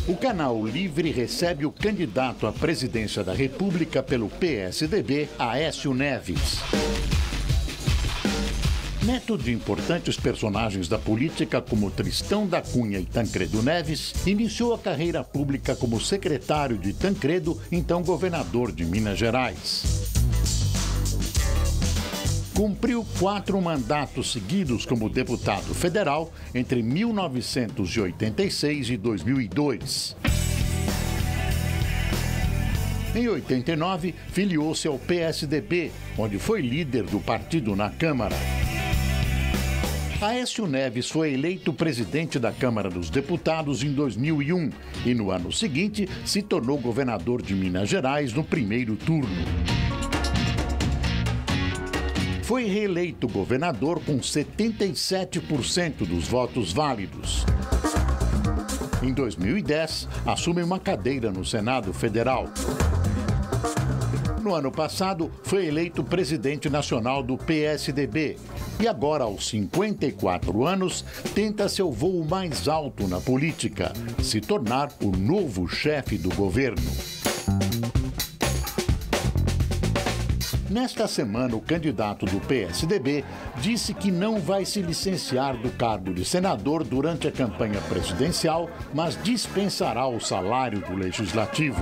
O Canal Livre recebe o candidato à presidência da República pelo PSDB, Aécio Neves. Neto de importantes personagens da política como Tristão da Cunha e Tancredo Neves, iniciou a carreira pública como secretário de Tancredo, então governador de Minas Gerais. Cumpriu 4 mandatos seguidos como deputado federal entre 1986 e 2002. Em 89, filiou-se ao PSDB, onde foi líder do partido na Câmara. Aécio Neves foi eleito presidente da Câmara dos Deputados em 2001 e, no ano seguinte, se tornou governador de Minas Gerais no primeiro turno. Foi reeleito governador com 77% dos votos válidos. Em 2010, assume uma cadeira no Senado Federal. No ano passado, foi eleito presidente nacional do PSDB e agora, aos 54 anos, tenta seu voo mais alto na política, se tornar o novo chefe do governo. Nesta semana, o candidato do PSDB disse que não vai se licenciar do cargo de senador durante a campanha presidencial, mas dispensará o salário do legislativo.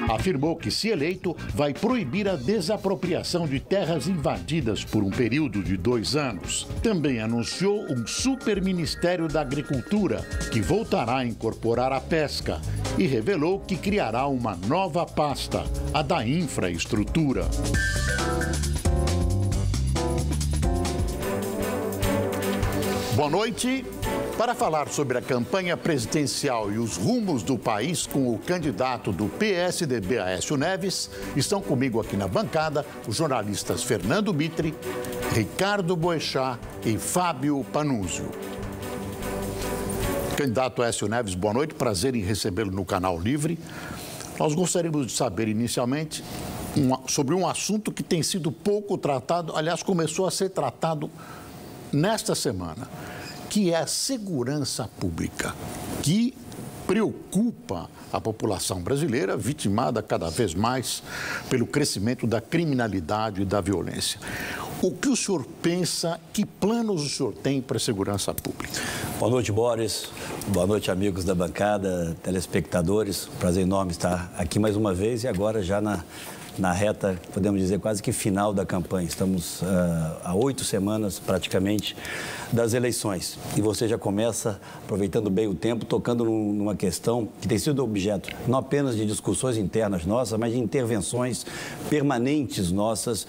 Afirmou que, se eleito, vai proibir a desapropriação de terras invadidas por um período de 2 anos. Também anunciou um superministério da Agricultura, que voltará a incorporar a pesca, e revelou que criará uma nova pasta, a da infraestrutura. Boa noite. Para falar sobre a campanha presidencial e os rumos do país com o candidato do PSDB, Aécio Neves, estão comigo aqui na bancada os jornalistas Fernando Mitre, Ricardo Boechat e Fábio Panunzio. Candidato Aécio Neves, boa noite, prazer em recebê-lo no Canal Livre. Nós gostaríamos de saber inicialmente sobre um assunto que tem sido pouco tratado, aliás, começou a ser tratado nesta semana, que é a segurança pública, que preocupa a população brasileira, vitimada cada vez mais pelo crescimento da criminalidade e da violência. O que o senhor pensa, que planos o senhor tem para a segurança pública? Boa noite, Boris. Boa noite, amigos da bancada, telespectadores. Prazer enorme estar aqui mais uma vez e agora já na reta, podemos dizer, quase que final da campanha. Estamos há 8 semanas, praticamente, das eleições. E você já começa, aproveitando bem o tempo, tocando numa questão que tem sido objeto não apenas de discussões internas nossas, mas de intervenções permanentes nossas,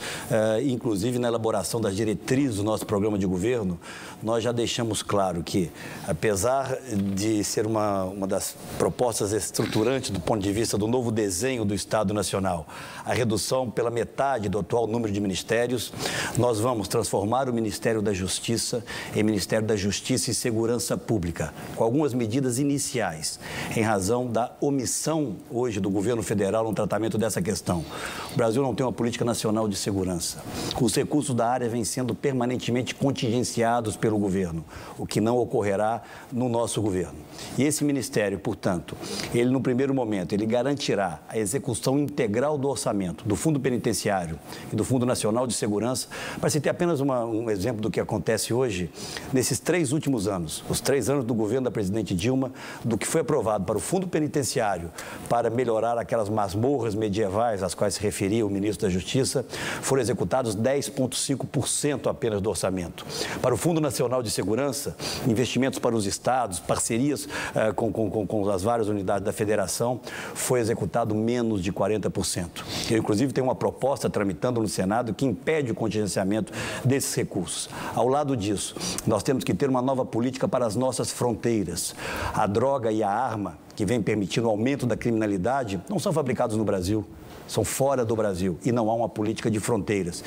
inclusive na elaboração das diretrizes do nosso programa de governo. Nós já deixamos claro que, apesar de ser uma das propostas estruturantes do ponto de vista do novo desenho do Estado Nacional, a redução pela metade do atual número de ministérios, nós vamos transformar o Ministério da Justiça em Ministério da Justiça e Segurança Pública, com algumas medidas iniciais, em razão da omissão hoje do governo federal no tratamento dessa questão. O Brasil não tem uma política nacional de segurança. Os recursos da área vêm sendo permanentemente contingenciados pelo governo, o que não ocorrerá no nosso governo. E esse ministério, portanto, ele no primeiro momento, ele garantirá a execução integral do orçamento do Fundo Penitenciário e do Fundo Nacional de Segurança. Para se ter apenas um exemplo do que acontece hoje, nesses 3 últimos anos, os 3 anos do governo da presidente Dilma, do que foi aprovado para o Fundo Penitenciário para melhorar aquelas masmorras medievais às quais se referia o ministro da Justiça, foram executados 10,5% apenas do orçamento. Para o Fundo Nacional de Segurança, investimentos para os estados, parcerias com as várias unidades da federação, foi executado menos de 40%. Eu, inclusive, tenho uma proposta tramitando no Senado que impede o contingenciamento desses recursos. Ao lado disso, nós temos que ter uma nova política para as nossas fronteiras. A droga e a arma, que vem permitindo o aumento da criminalidade, não são fabricados no Brasil. são fora do Brasil e não há uma política de fronteiras.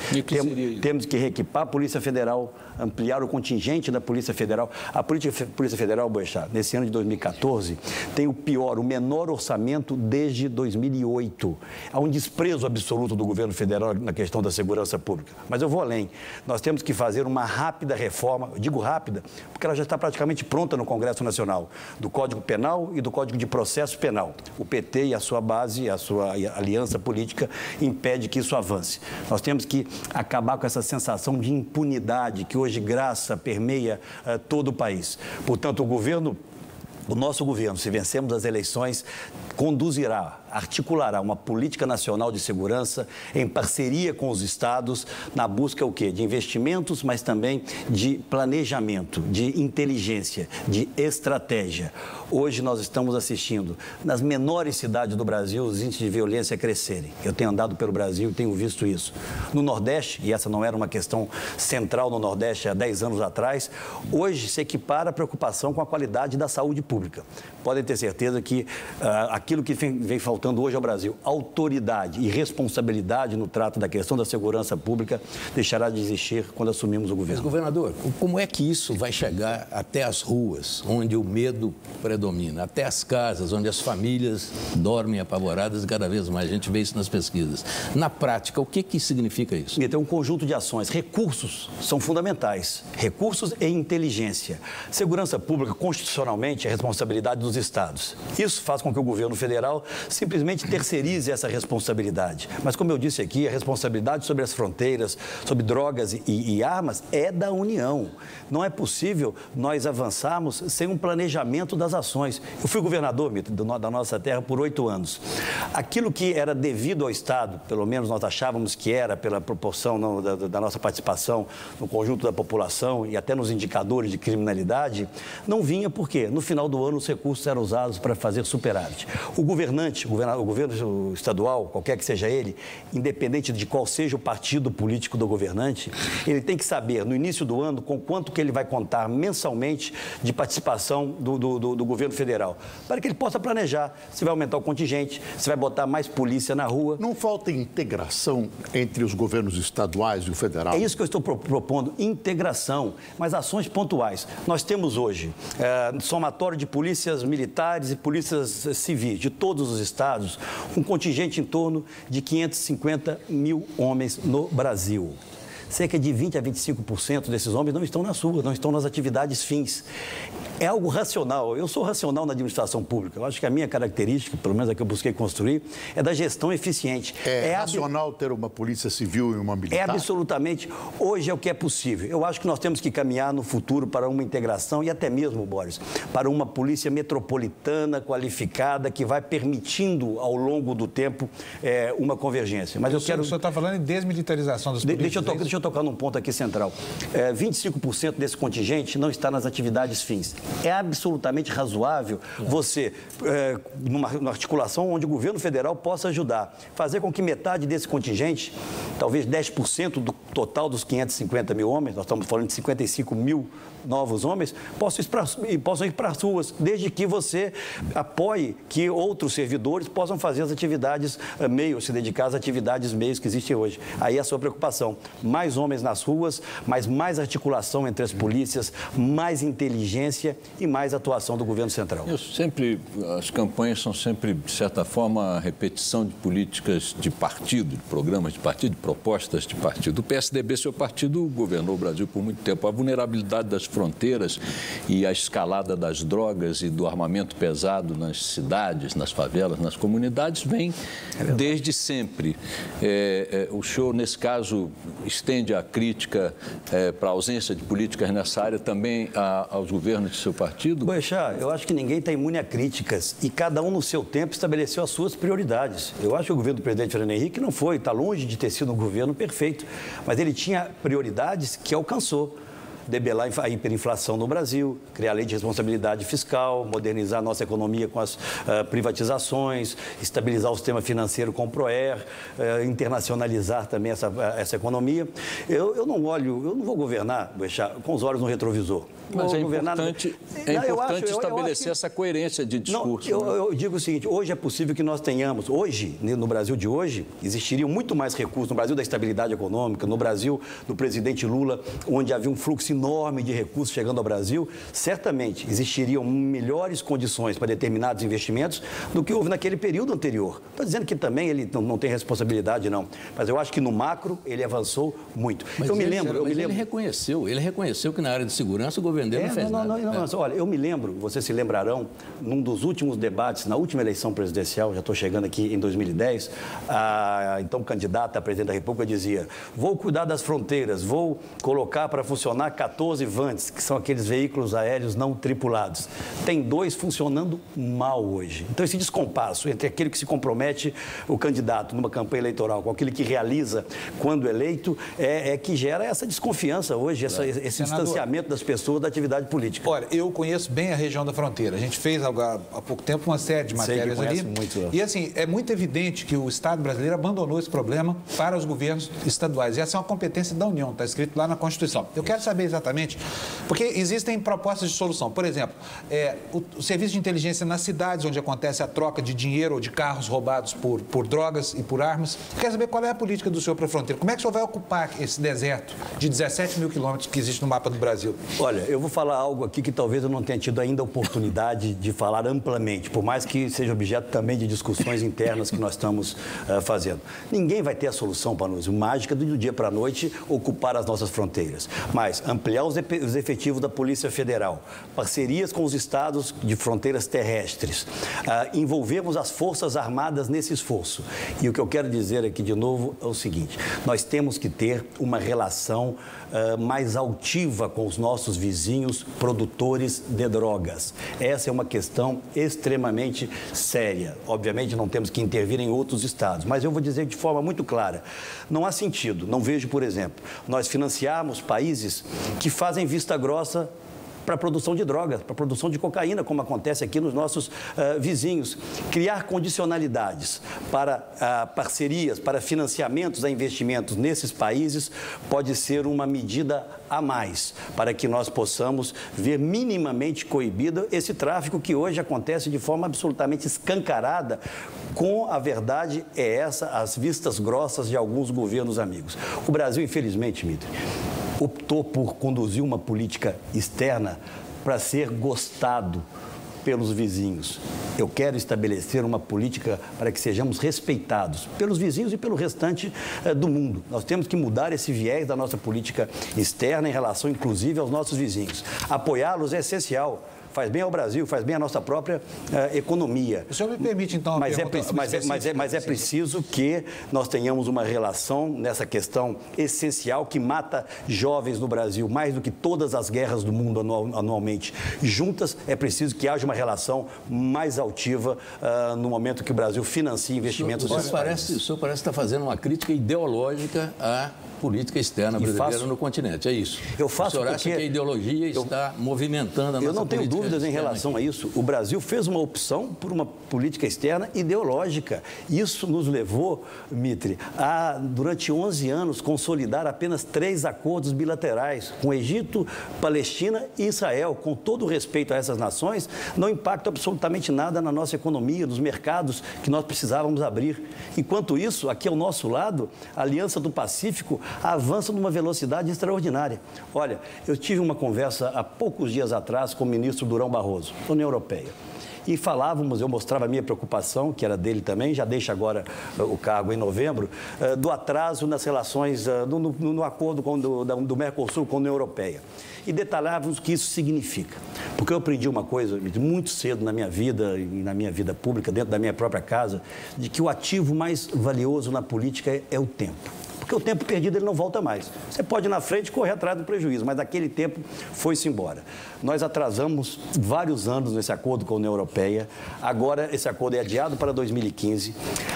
Temos que reequipar a Polícia Federal, ampliar o contingente da Polícia Federal. A Polícia Federal, Boechat, nesse ano de 2014, tem o menor orçamento desde 2008. Há um desprezo absoluto do governo federal na questão da segurança pública. Mas eu vou além. Nós temos que fazer uma rápida reforma, eu digo rápida, porque ela já está praticamente pronta no Congresso Nacional, do Código Penal e do Código de Processo Penal. O PT e a sua base, a sua aliança política, impede que isso avance. Nós temos que acabar com essa sensação de impunidade que hoje permeia todo o país. Portanto, o nosso governo, se vencermos as eleições, articulará uma política nacional de segurança em parceria com os estados na busca de investimentos, mas também de planejamento, de inteligência, de estratégia. Hoje nós estamos assistindo, nas menores cidades do Brasil, os índices de violência crescerem. Eu tenho andado pelo Brasil e tenho visto isso. No Nordeste, e essa não era uma questão central no Nordeste há 10 anos atrás, hoje se equipara a preocupação com a qualidade da saúde pública. Podem ter certeza que aquilo que vem faltando hoje ao Brasil, autoridade e responsabilidade no trato da questão da segurança pública, deixará de existir quando assumimos o governo. Mas, governador, como é que isso vai chegar até as ruas, onde o medo predomina, até as casas, onde as famílias dormem apavoradas cada vez mais? A gente vê isso nas pesquisas. Na prática, o que significa isso? Tem um conjunto de ações. Recursos são fundamentais. Recursos e inteligência. Segurança pública, constitucionalmente, é responsabilidade dos estados. Isso faz com que o governo federal simplesmente terceirize essa responsabilidade. Mas, como eu disse aqui, a responsabilidade sobre as fronteiras, sobre drogas e armas é da União. Não é possível nós avançarmos sem um planejamento das ações. Eu fui governador, Mito, da nossa terra por 8 anos. Aquilo que era devido ao Estado, pelo menos nós achávamos que era pela proporção da nossa participação no conjunto da população e até nos indicadores de criminalidade, não vinha porque no final do ano os recursos eram usados para fazer superávit. O governo estadual, qualquer que seja ele, independente de qual seja o partido político do governante, ele tem que saber no início do ano com quanto que ele vai contar mensalmente de participação do governo federal, para que ele possa planejar se vai aumentar o contingente, se vai botar mais polícia na rua. Não falta integração entre os governos estaduais e o federal? É isso que eu estou propondo, integração, mas ações pontuais. Nós temos hoje somatório de polícias militares e polícias civis de todos os estados, um contingente em torno de 550 mil homens no Brasil. Cerca de 20% a 25% desses homens não estão nas ruas, não estão nas atividades fins. É algo racional. Eu sou racional na administração pública. Eu acho que a minha característica, pelo menos a que eu busquei construir, é da gestão eficiente. É racional ter uma polícia civil e uma militar? É absolutamente. Hoje é o que é possível. Eu acho que nós temos que caminhar no futuro para uma integração e até mesmo, Boris, para uma polícia metropolitana qualificada que vai permitindo ao longo do tempo uma convergência. Mas eu quero... O senhor está falando em desmilitarização das polícias? Deixa eu tocar num ponto aqui central. 25% desse contingente não está nas atividades fins. É absolutamente razoável você, numa articulação onde o governo federal possa ajudar, fazer com que metade desse contingente, talvez 10% do total dos 550 mil homens, nós estamos falando de 55 mil novos homens, possam ir para as ruas, desde que você apoie que outros servidores possam fazer as atividades meios, se dedicar às atividades meios que existem hoje. Aí é a sua preocupação. Mais homens nas ruas, mas mais articulação entre as polícias, mais inteligência e mais atuação do governo central. As campanhas são sempre, de certa forma, a repetição de políticas de partido, de programas de partido, de propostas de partido. O PSDB, seu partido, governou o Brasil por muito tempo. A vulnerabilidade das fronteiras e a escalada das drogas e do armamento pesado nas cidades, nas favelas, nas comunidades, vem desde sempre. O senhor, nesse caso, estende a crítica para a ausência de políticas nessa área também aos governos de seu partido? Boechat, eu acho que ninguém está imune a críticas e cada um no seu tempo estabeleceu as suas prioridades. Eu acho que o governo do presidente Fernando Henrique não foi, está longe de ter sido um governo perfeito, mas ele tinha prioridades que alcançou. debelar a hiperinflação no Brasil, criar lei de responsabilidade fiscal, modernizar a nossa economia com as privatizações, estabilizar o sistema financeiro com o PROER, internacionalizar também essa economia. Eu não vou governar, Boechat, com os olhos no retrovisor. Mas é importante estabelecer essa coerência de discurso. Eu digo o seguinte, hoje é possível que nós tenhamos, hoje, no Brasil de hoje, existiriam muito mais recursos, no Brasil da estabilidade econômica, no Brasil do presidente Lula, onde havia um fluxo enorme de recursos chegando ao Brasil, certamente existiriam melhores condições para determinados investimentos do que houve naquele período anterior. Estou dizendo que também ele não tem responsabilidade, não. Mas eu acho que no macro ele avançou muito. Ele reconheceu que na área de segurança o governo dele não fez nada. Mas, olha, eu me lembro, vocês se lembrarão, num dos últimos debates, na última eleição presidencial, já estou chegando aqui em 2010, a então candidata a presidente da República dizia: vou cuidar das fronteiras, vou colocar para funcionar 14 VANTs, que são aqueles veículos aéreos não tripulados. Tem 2 funcionando mal hoje. Então, esse descompasso entre aquele que se compromete, o candidato, numa campanha eleitoral, com aquele que realiza quando eleito, é que gera essa desconfiança hoje, esse distanciamento das pessoas da atividade política. Olha, eu conheço bem a região da fronteira. A gente fez há pouco tempo uma série de matérias ali. Muito. E assim, é muito evidente que o Estado brasileiro abandonou esse problema para os governos estaduais. E essa é uma competência da União, está escrito lá na Constituição. Eu quero saber exatamente, porque existem propostas de solução. Por exemplo, o serviço de inteligência nas cidades, onde acontece a troca de dinheiro ou de carros roubados por drogas e por armas. Eu quero saber qual é a política do senhor para a fronteira. Como é que o senhor vai ocupar esse deserto de 17 mil quilômetros que existe no mapa do Brasil? Olha, eu vou falar algo aqui que talvez eu não tenha tido ainda a oportunidade de falar amplamente, por mais que seja objeto também de discussões internas que nós estamos fazendo. Ninguém vai ter a solução para nós, mágica do dia para a noite, ocupar as nossas fronteiras. Mas ampliar os efetivos da Polícia Federal, parcerias com os estados de fronteiras terrestres, envolvermos as Forças Armadas nesse esforço. E o que eu quero dizer aqui de novo é o seguinte: nós temos que ter uma relação mais altiva com os nossos vizinhos produtores de drogas. Essa é uma questão extremamente séria. Obviamente não temos que intervir em outros estados, mas eu vou dizer de forma muito clara, não há sentido, não vejo, por exemplo, nós financiarmos países que fazem vista grossa para a produção de drogas, para a produção de cocaína, como acontece aqui nos nossos vizinhos. Criar condicionalidades para parcerias, para financiamentos a investimentos nesses países pode ser uma medida a mais para que nós possamos ver minimamente coibido esse tráfico que hoje acontece de forma absolutamente escancarada, com a verdade é essa, as vistas grossas de alguns governos amigos. O Brasil, infelizmente, Mitre, optou por conduzir uma política externa para ser gostado pelos vizinhos. Eu quero estabelecer uma política para que sejamos respeitados pelos vizinhos e pelo restante do mundo. Nós temos que mudar esse viés da nossa política externa em relação, inclusive, aos nossos vizinhos. Apoiá-los é essencial. Faz bem ao Brasil, faz bem à nossa própria economia. O senhor me permite, então, mas é preciso que nós tenhamos uma relação nessa questão essencial que mata jovens no Brasil, mais do que todas as guerras do mundo anualmente. Juntas, é preciso que haja uma relação mais altiva no momento que o Brasil financia investimentos. O senhor parece estar fazendo uma crítica ideológica à política externa brasileira no continente, é isso. Eu faço. O senhor acha que a ideologia está movimentando a nossa política? Eu não tenho dúvidas em relação a isso. O Brasil fez uma opção por uma política externa ideológica. Isso nos levou, Mitre, a, durante 11 anos, consolidar apenas 3 acordos bilaterais com Egito, Palestina e Israel. Com todo o respeito a essas nações, não impacta absolutamente nada na nossa economia, nos mercados que nós precisávamos abrir. Enquanto isso, aqui ao nosso lado, a Aliança do Pacífico avança numa velocidade extraordinária. Olha, eu tive uma conversa há poucos dias atrás com o ministro Durão Barroso, da União Europeia. E falávamos, eu mostrava a minha preocupação, que era dele também, já deixa agora o cargo em novembro, do atraso nas relações, no acordo do Mercosul com a União Europeia. E detalhávamos o que isso significa. Porque eu aprendi uma coisa muito cedo na minha vida e na minha vida pública, dentro da minha própria casa, de que o ativo mais valioso na política é o tempo. Porque o tempo perdido ele não volta mais. Você pode ir na frente correr atrás do prejuízo, mas aquele tempo foi-se embora. Nós atrasamos vários anos nesse acordo com a União Europeia. Agora esse acordo é adiado para 2015.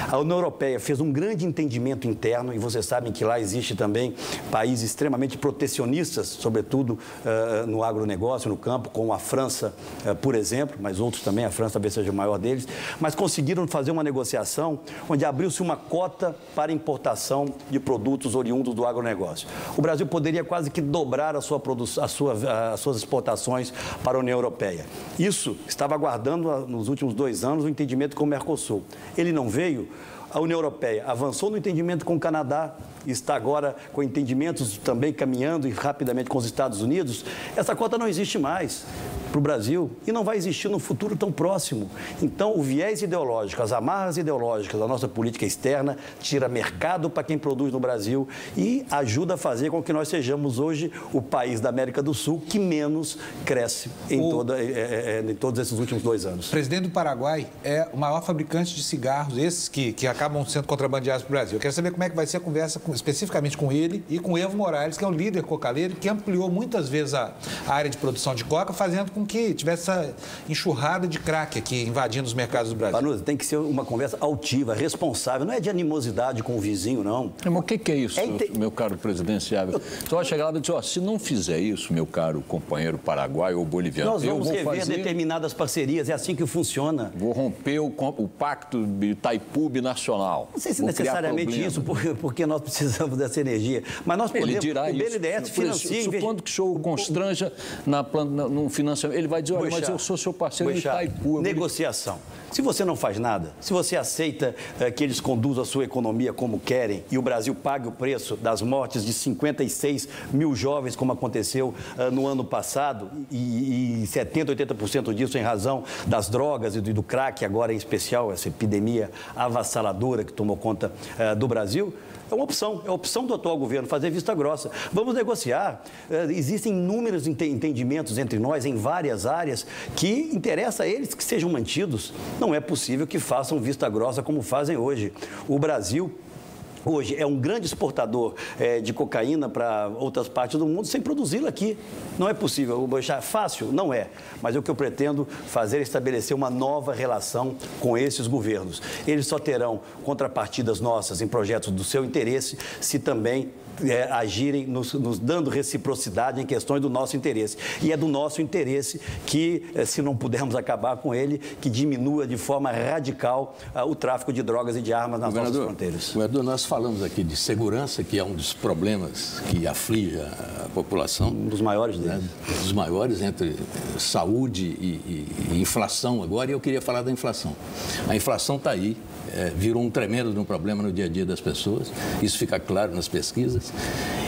A União Europeia fez um grande entendimento interno e vocês sabem que lá existe também países extremamente protecionistas, sobretudo no agronegócio, no campo, como a França, por exemplo, mas outros também, a França talvez seja o maior deles, mas conseguiram fazer uma negociação onde abriu-se uma cota para importação de produtos oriundos do agronegócio. O Brasil poderia quase que dobrar as suas exportações para a União Europeia. Isso estava aguardando nos últimos 2 anos o entendimento com o Mercosul. Ele não veio. A União Europeia avançou no entendimento com o Canadá, está agora com entendimentos também caminhando e rapidamente com os Estados Unidos. Essa cota não existe mais para o Brasil e não vai existir no futuro tão próximo. Então, o viés ideológico, as amarras ideológicas da nossa política externa tira mercado para quem produz no Brasil e ajuda a fazer com que nós sejamos hoje o país da América do Sul que menos cresce em todos esses últimos 2 anos. O presidente do Paraguai é o maior fabricante de cigarros, esses que acabam sendo contrabandeados para o Brasil. Eu quero saber como é que vai ser a conversa especificamente com ele e com o Evo Morales, que é o líder cocaleiro, que ampliou muitas vezes a área de produção de coca, fazendo com que tivesse essa enxurrada de crack aqui invadindo os mercados do Brasil. Vanusa, tem que ser uma conversa altiva, responsável, não é de animosidade com o vizinho, não. Mas o que é isso, meu caro presidenciável? Você vai chegar lá e dizer, ó, se não fizer isso, meu caro companheiro paraguaio ou boliviano, nós vamos rever determinadas parcerias, é assim que funciona. Vou romper o pacto de Itaipu binacional. Não sei se necessariamente isso, porque nós precisamos dessa energia. Mas nós podemos... Ele dirá isso. O BNDES financia... Supondo que o senhor constranja no financiamento, ele vai dizer, olha, mas eu sou seu parceiro em Itaipu. Negociação. Se você não faz nada, se você aceita que eles conduzam a sua economia como querem e o Brasil pague o preço das mortes de 56 mil jovens, como aconteceu no ano passado, e 70%, 80% disso em razão das drogas e do crack, agora em especial, essa epidemia avassaladora que tomou conta do Brasil, é uma opção, é a opção do atual governo, fazer vista grossa. Vamos negociar. Existem inúmeros entendimentos entre nós em várias áreas que interessa a eles que sejam mantidos. Não é possível que façam vista grossa como fazem hoje. O Brasil... hoje é um grande exportador de cocaína para outras partes do mundo sem produzi-la aqui. Não é possível. É fácil? Não é. Mas o que eu pretendo fazer é estabelecer uma nova relação com esses governos. Eles só terão contrapartidas nossas em projetos do seu interesse se também agirem nos dando reciprocidade em questões do nosso interesse. E é do nosso interesse que, se não pudermos acabar com ele, que diminua de forma radical o tráfico de drogas e de armas nas nossas fronteiras. Governador, nós falamos aqui de segurança, que é um dos problemas que aflige a população. Um dos maiores deles. Um dos maiores, entre saúde e inflação agora, e eu queria falar da inflação. A inflação está aí. Virou um tremendo problema no dia a dia das pessoas, isso fica claro nas pesquisas,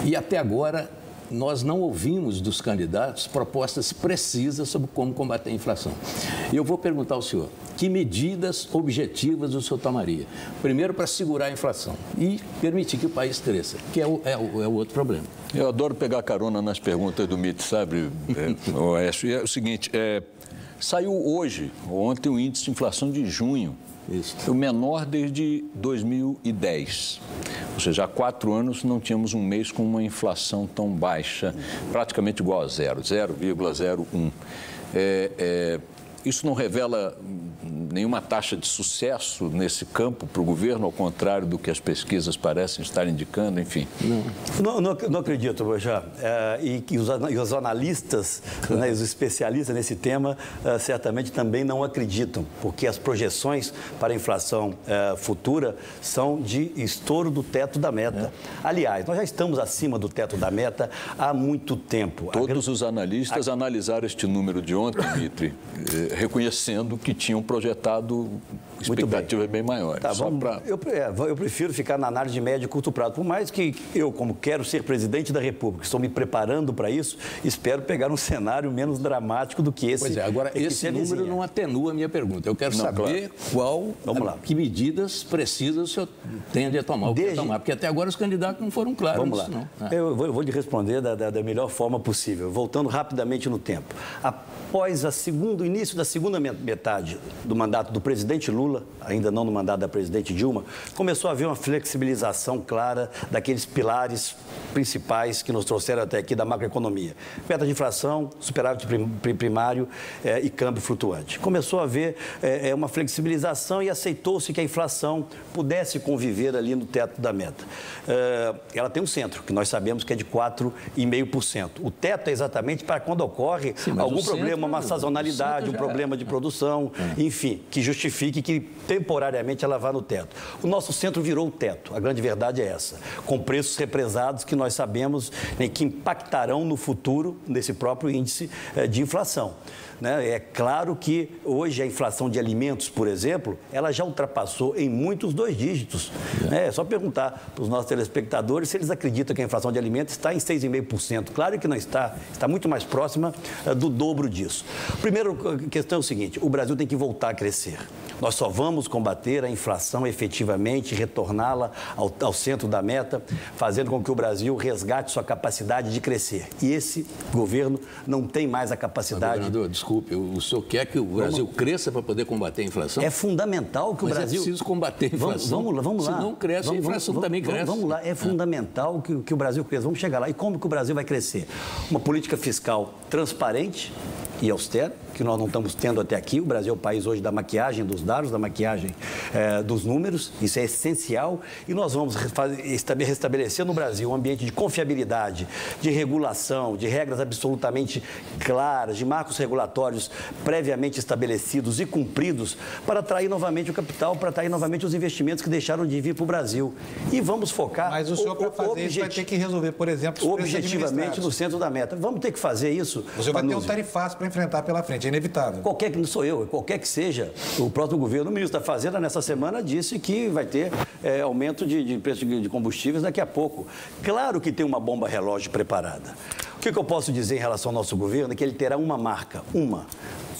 e até agora nós não ouvimos dos candidatos propostas precisas sobre como combater a inflação. E eu vou perguntar ao senhor, que medidas objetivas o senhor tomaria? Primeiro, para segurar a inflação e permitir que o país cresça, que é o outro problema. Eu adoro pegar carona nas perguntas do MIT, sabe, Oécio? E é o seguinte, saiu ontem o índice de inflação de junho, o menor desde 2010. Ou seja, há 4 anos não tínhamos um mês com uma inflação tão baixa, praticamente igual a 0,01. Isso não revela nenhuma taxa de sucesso nesse campo para o governo, ao contrário do que as pesquisas parecem estar indicando, enfim? Não acredito, Boixá. E os analistas, né, os especialistas nesse tema, certamente também não acreditam, porque as projeções para a inflação futura são de estouro do teto da meta. Aliás, nós já estamos acima do teto da meta há muito tempo. Todos os analistas analisaram este número de ontem, Dmitry, reconhecendo que tinham projetado expectativas bem maiores. Tá, eu prefiro ficar na análise de médio e curto prazo. Por mais que eu, como quero ser presidente da República, estou me preparando para isso, espero pegar um cenário menos dramático do que esse. Pois é, agora esse número não atenua a minha pergunta. Eu quero saber que medidas precisas o senhor tende a tomar, porque até agora os candidatos não foram claros. Vamos lá. Não. Eu vou lhe responder da melhor forma possível, voltando rapidamente no tempo. Após o início da segunda metade do mandato do presidente Lula, Lula, ainda não no mandato da presidente Dilma, começou a haver uma flexibilização clara daqueles pilares principais que nos trouxeram até aqui da macroeconomia. Meta de inflação, superávit primário e câmbio flutuante. Começou a haver uma flexibilização e aceitou-se que a inflação pudesse conviver ali no teto da meta. Ela tem um centro, que nós sabemos que é de 4,5%. O teto é exatamente para quando ocorre algum problema, uma sazonalidade, um problema de produção, enfim, que justifique que temporariamente ela vá no teto. O nosso centro virou o teto, a grande verdade é essa, com preços represados que nós sabemos, né, que impactarão no futuro nesse próprio índice de inflação. É claro que hoje a inflação de alimentos, por exemplo, ela já ultrapassou em muitos 2 dígitos. É só perguntar para os nossos telespectadores se eles acreditam que a inflação de alimentos está em 6,5%. Claro que não está, está muito mais próxima do dobro disso. Primeira questão é o seguinte, o Brasil tem que voltar a crescer. Nós só vamos combater a inflação efetivamente, retorná-la ao centro da meta, fazendo com que o Brasil resgate sua capacidade de crescer. E esse governo não tem mais a capacidade... Governador, desculpe, o senhor quer que o Brasil cresça para poder combater a inflação? É fundamental que o Brasil... é preciso combater a inflação. Vamos lá. Se não cresce, a inflação também cresce. Vamos lá, é fundamental que o Brasil cresça. Vamos chegar lá. E como que o Brasil vai crescer? Uma política fiscal transparente e austera, que nós não estamos tendo até aqui. O Brasil é o país hoje da maquiagem dos dados, da maquiagem dos números. Isso é essencial. E nós vamos restabelecer no Brasil um ambiente de confiabilidade, de regulação, de regras absolutamente claras, de marcos regulatórios previamente estabelecidos e cumpridos para atrair novamente o capital, para atrair novamente os investimentos que deixaram de vir para o Brasil. E vamos focar... Mas o senhor, para fazer isso, vai ter que resolver, por exemplo, os objetivamente no centro da meta. Vamos ter que fazer isso. O senhor vai ter um tarifaço para enfrentar pela frente, é inevitável. Não sou eu, qualquer que seja o próximo governo. O ministro da Fazenda, nessa semana, disse que vai ter aumento de preço de combustíveis daqui a pouco. Claro que tem uma bomba relógio preparada. O que eu posso dizer em relação ao nosso governo é que ele terá uma marca,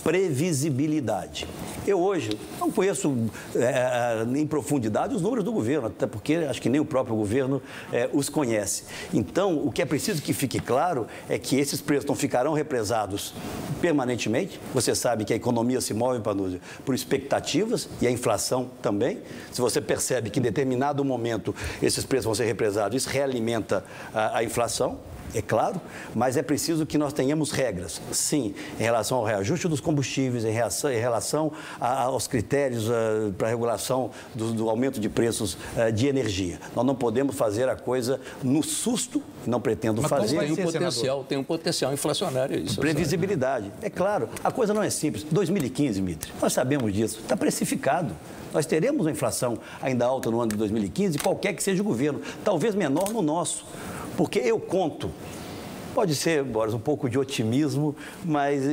previsibilidade. Eu hoje não conheço em profundidade os números do governo, até porque acho que nem o próprio governo os conhece. Então, o que é preciso que fique claro é que esses preços não ficarão represados permanentemente. Você sabe que a economia se move, Panúzio, por expectativas e a inflação também. Se você percebe que em determinado momento esses preços vão ser represados, isso realimenta a inflação. É claro, mas é preciso que nós tenhamos regras, sim, em relação ao reajuste dos combustíveis, em relação aos critérios para a regulação do aumento de preços de energia. Nós não podemos fazer a coisa no susto, não pretendo fazer. Tem um potencial inflacionário. Isso, previsibilidade. É claro, a coisa não é simples. 2015, Mitre, nós sabemos disso, está precificado. Nós teremos uma inflação ainda alta no ano de 2015, qualquer que seja o governo, talvez menor no nosso. Porque eu conto, pode ser, Boris, um pouco de otimismo, mas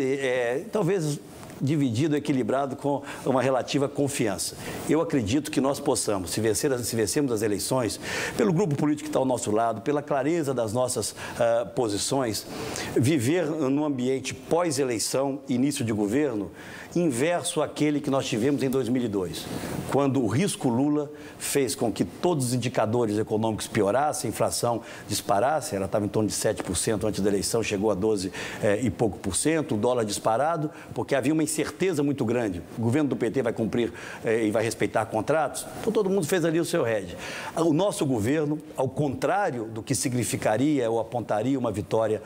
talvez dividido, equilibrado com uma relativa confiança. Eu acredito que nós possamos, se vencermos as eleições, pelo grupo político que está ao nosso lado, pela clareza das nossas posições, viver num ambiente pós-eleição, início de governo, inverso àquele que nós tivemos em 2002, quando o risco Lula fez com que todos os indicadores econômicos piorassem, a inflação disparasse, ela estava em torno de 7% antes da eleição, chegou a 12 e pouco por cento, o dólar disparado, porque havia uma incerteza muito grande. O governo do PT vai cumprir e vai respeitar contratos? Então todo mundo fez ali o seu hedge. O nosso governo, ao contrário do que significaria ou apontaria uma vitória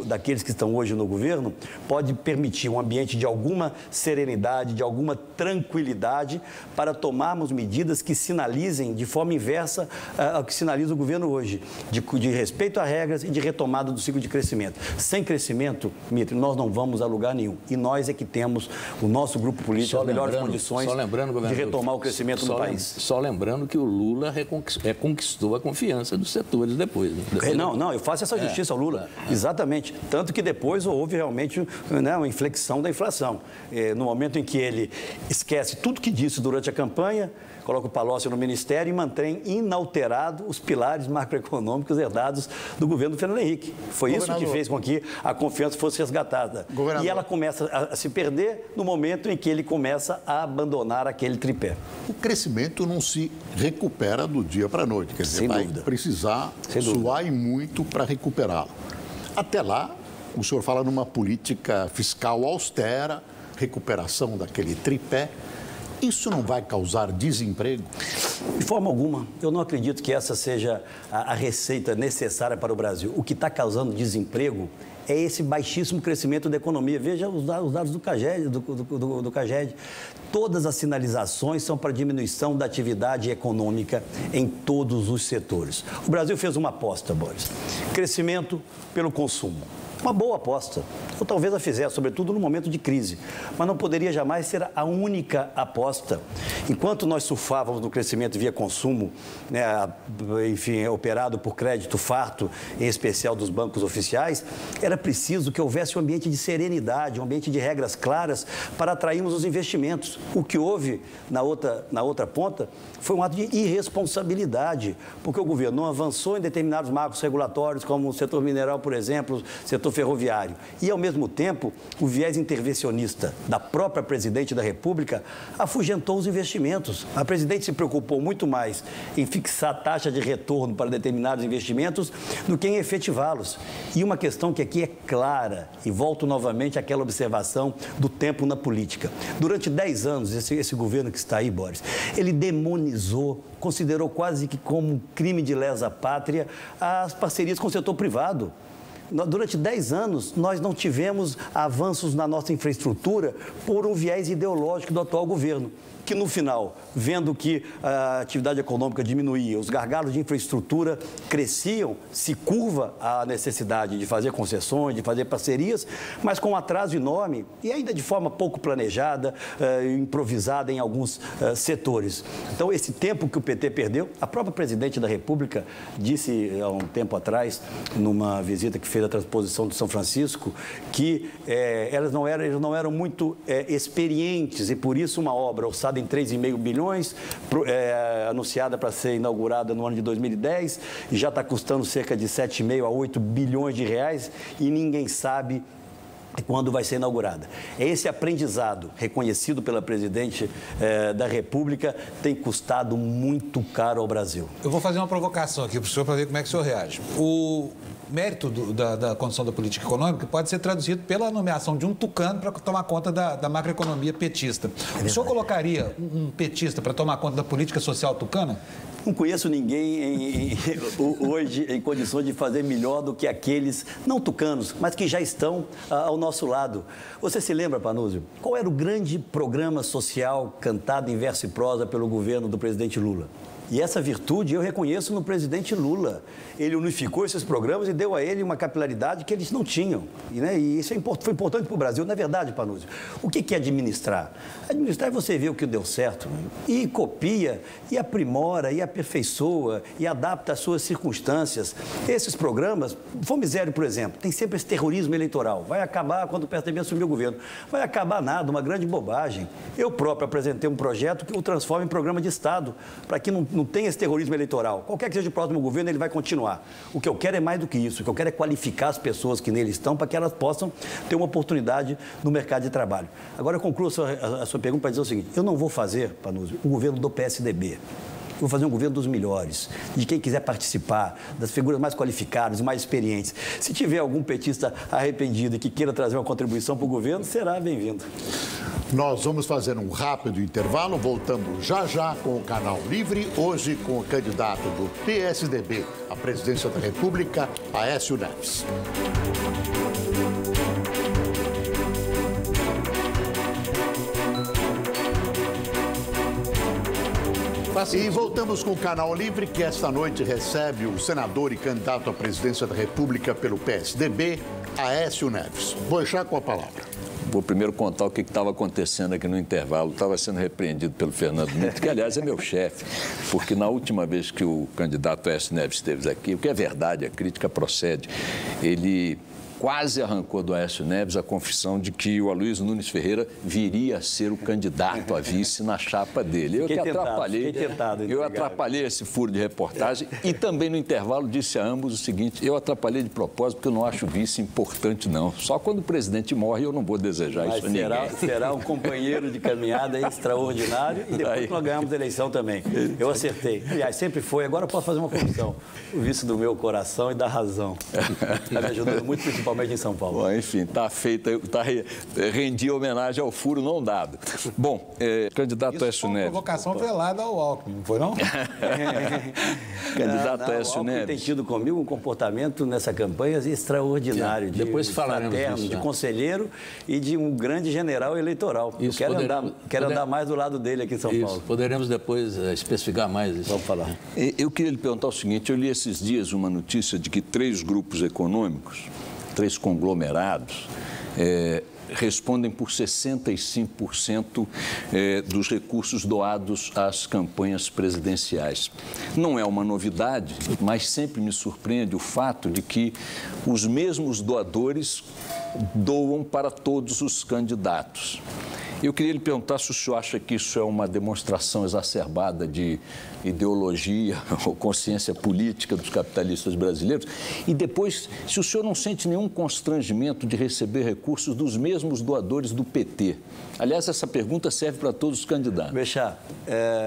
daqueles que estão hoje no governo, pode permitir um ambiente de alguma serenidade, de alguma tranquilidade para tomarmos medidas que sinalizem de forma inversa ao que sinaliza o governo hoje, de respeito a regras e de retomada do ciclo de crescimento. Sem crescimento, Mitre, nós não vamos a lugar nenhum. E nós é que temos o nosso grupo político as melhores condições de retomar o crescimento no país. Só lembrando que o Lula conquistou a confiança dos setores depois. Não, eu faço essa justiça ao Lula. Exatamente. Tanto que depois houve realmente uma inflexão da inflação. No momento em que ele esquece tudo que disse durante a campanha, coloca o Palocci no Ministério e mantém inalterado os pilares macroeconômicos herdados do governo do Fernando Henrique. Foi isso que fez com que a confiança fosse resgatada. E ela começa a se perder no momento em que ele começa a abandonar aquele tripé. O crescimento não se recupera do dia para a noite. Quer dizer, vai precisar suar e muito para recuperá-lo. Até lá, o senhor fala numa política fiscal austera, recuperação daquele tripé. isso não vai causar desemprego? De forma alguma. Eu não acredito que essa seja a receita necessária para o Brasil. O que está causando desemprego é esse baixíssimo crescimento da economia. Veja os dados do CAGED, do CAGED. Todas as sinalizações são para diminuição da atividade econômica em todos os setores. O Brasil fez uma aposta, Boris. Crescimento pelo consumo. Uma boa aposta. Eu talvez a fizesse, sobretudo no momento de crise. Mas não poderia jamais ser a única aposta. Enquanto nós surfávamos no crescimento via consumo, né, enfim, operado por crédito farto, em especial dos bancos oficiais, era preciso que houvesse um ambiente de serenidade, um ambiente de regras claras para atrairmos os investimentos. O que houve na outra ponta foi um ato de irresponsabilidade, porque o governo não avançou em determinados marcos regulatórios, como o setor mineral, por exemplo, o setor ferroviário. E, ao mesmo tempo, o viés intervencionista da própria presidente da República afugentou os investimentos. A presidente se preocupou muito mais em fixar a taxa de retorno para determinados investimentos do que em efetivá-los. E uma questão que aqui é clara, e volto novamente àquela observação do tempo na política. Durante 10 anos, esse governo que está aí, Boris, ele demonizou, considerou quase que como um crime de lesa pátria as parcerias com o setor privado. Durante 10 anos, nós não tivemos avanços na nossa infraestrutura por um viés ideológico do atual governo, que no final, vendo que a atividade econômica diminuía, os gargalos de infraestrutura cresciam, se curva à necessidade de fazer concessões, de fazer parcerias, mas com um atraso enorme e ainda de forma pouco planejada, improvisada em alguns setores. Então, esse tempo que o PT perdeu, a própria presidente da República disse há um tempo atrás, numa visita que fez a transposição de São Francisco, que eles não eram muito experientes e, por isso, uma obra orçada em 3,5 bilhões, anunciada para ser inaugurada no ano de 2010, e já está custando cerca de 7,5 a 8 bilhões de reais e ninguém sabe quando vai ser inaugurada. Esse aprendizado, reconhecido pela presidente da República, tem custado muito caro ao Brasil. Eu vou fazer uma provocação aqui para o senhor para ver como é que o senhor reage. O mérito da condução da política econômica pode ser traduzido pela nomeação de um tucano para tomar conta da macroeconomia petista. O senhor colocaria um petista para tomar conta da política social tucana? Não conheço ninguém hoje em condições de fazer melhor do que aqueles, não tucanos, mas que já estão ao nosso lado. Você se lembra, Panúzio, qual era o grande programa social cantado em verso e prosa pelo governo do presidente Lula? E essa virtude eu reconheço no presidente Lula. Ele unificou esses programas e deu a ele uma capilaridade que eles não tinham. E isso foi importante para o Brasil. Na verdade, Panúzio, o que é administrar? Administrar é você ver o que deu certo e copia, e aprimora, e aperfeiçoa, e adapta às suas circunstâncias. Esses programas, Fomisério, por exemplo, tem sempre esse terrorismo eleitoral. Vai acabar quando o PSDB assumir o governo. Vai acabar nada, uma grande bobagem. Eu próprio apresentei um projeto que o transforma em programa de Estado, para que não tenha esse terrorismo eleitoral. Qualquer que seja o próximo governo, ele vai continuar. O que eu quero é mais do que isso. O que eu quero é qualificar as pessoas que nele estão para que elas possam ter uma oportunidade no mercado de trabalho. Agora, eu concluo a sua pergunta para dizer o seguinte: eu não vou fazer, Panúzio, o governo do PSDB. Eu vou fazer um governo dos melhores, de quem quiser participar, das figuras mais qualificadas, mais experientes. Se tiver algum petista arrependido e que queira trazer uma contribuição para o governo, será bem-vindo. Nós vamos fazer um rápido intervalo, voltando já com o Canal Livre, hoje com o candidato do PSDB à presidência da República, Aécio Neves. E voltamos com o Canal Livre, que esta noite recebe o senador e candidato à presidência da República pelo PSDB, Aécio Neves. Vou deixar com a palavra. Vou primeiro contar o que estava acontecendo aqui no intervalo. Estava sendo repreendido pelo Fernando Mito, que, aliás, é meu chefe, porque na última vez que o candidato Aécio Neves esteve aqui, o que é verdade, a crítica procede, ele quase arrancou do Aécio Neves a confissão de que o Aloysio Nunes Ferreira viria a ser o candidato a vice na chapa dele. Eu atrapalhei esse furo de reportagem e também no intervalo disse a ambos o seguinte: eu atrapalhei de propósito porque eu não acho vice importante, não. Só quando o presidente morre eu não vou desejar isso a ninguém. Será um companheiro de caminhada extraordinário e depois nós ganhamos a eleição também. Eu acertei. Aliás, sempre foi. Agora eu posso fazer uma confissão. O vice do meu coração e da razão. Está me ajudando muito, principalmente principalmente em São Paulo. Bom, enfim, está feita, rendi homenagem ao furo não dado. Bom, candidato Aécio Neves. Provocação velada ao Alckmin, não foi não? Candidato Aécio Neves. Tem tido comigo um comportamento nessa campanha extraordinário. Depois falaremos disso, de conselheiro e de um grande general eleitoral. Isso, quero andar mais do lado dele aqui em São Paulo. Poderemos depois especificar mais isso. Vamos falar. Eu queria lhe perguntar o seguinte, eu li esses dias uma notícia de que 3 grupos econômicos, 3 conglomerados, respondem por 65% dos recursos doados às campanhas presidenciais. Não é uma novidade, mas sempre me surpreende o fato de que os mesmos doadores doam para todos os candidatos. Eu queria lhe perguntar se o senhor acha que isso é uma demonstração exacerbada de ideologia ou consciência política dos capitalistas brasileiros. E depois, se o senhor não sente nenhum constrangimento de receber recursos dos mesmos doadores do PT. Aliás, essa pergunta serve para todos os candidatos. Bechá,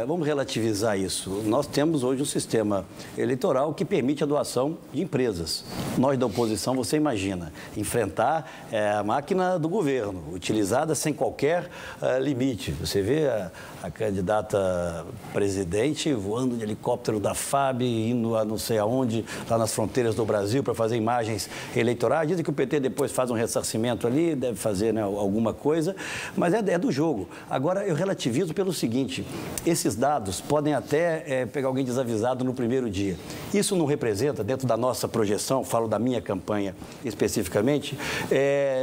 vamos relativizar isso. Nós temos hoje um sistema eleitoral que permite a doação de empresas. Nós da oposição, você imagina, enfrentar a máquina do governo, utilizada sem qualquer limite. Você vê a candidata presidente voando de helicóptero da FAB, indo a não sei aonde, lá nas fronteiras do Brasil, para fazer imagens eleitorais. Dizem que o PT depois faz um ressarcimento ali, deve fazer, né, alguma coisa, mas é do jogo. Agora, eu relativizo pelo seguinte, esses dados podem até pegar alguém desavisado no primeiro dia. Isso não representa, dentro da nossa projeção, falo da minha campanha especificamente,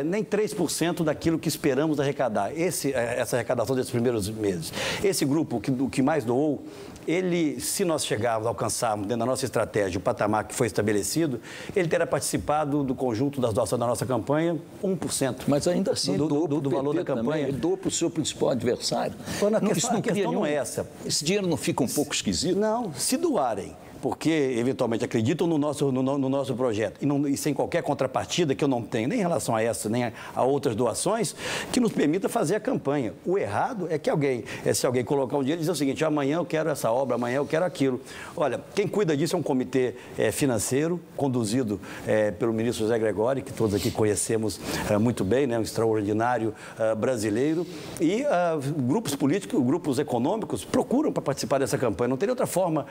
nem 3% daquilo que esperamos arrecadar. Essa arrecadação desses primeiros meses. Esse grupo, o que mais doou, ele, se nós chegarmos, alcançarmos dentro da nossa estratégia o patamar que foi estabelecido, ele terá participado do conjunto das doações da nossa campanha 1%. Mas ainda assim, do valor da campanha. Ele doou para o seu principal adversário. A questão não é essa. Esse dinheiro não fica um pouco esquisito? Não, se doarem, porque eventualmente acreditam no nosso projeto e sem qualquer contrapartida que eu não tenho, nem em relação a essa, nem a outras doações, que nos permita fazer a campanha. O errado é que se alguém colocar um dinheiro e dizer o seguinte, amanhã eu quero essa obra, amanhã eu quero aquilo. Olha, quem cuida disso é um comitê financeiro, conduzido pelo ministro José Gregóri, que todos aqui conhecemos muito bem, né, um extraordinário brasileiro, e grupos políticos, grupos econômicos procuram para participar dessa campanha, não teria outra forma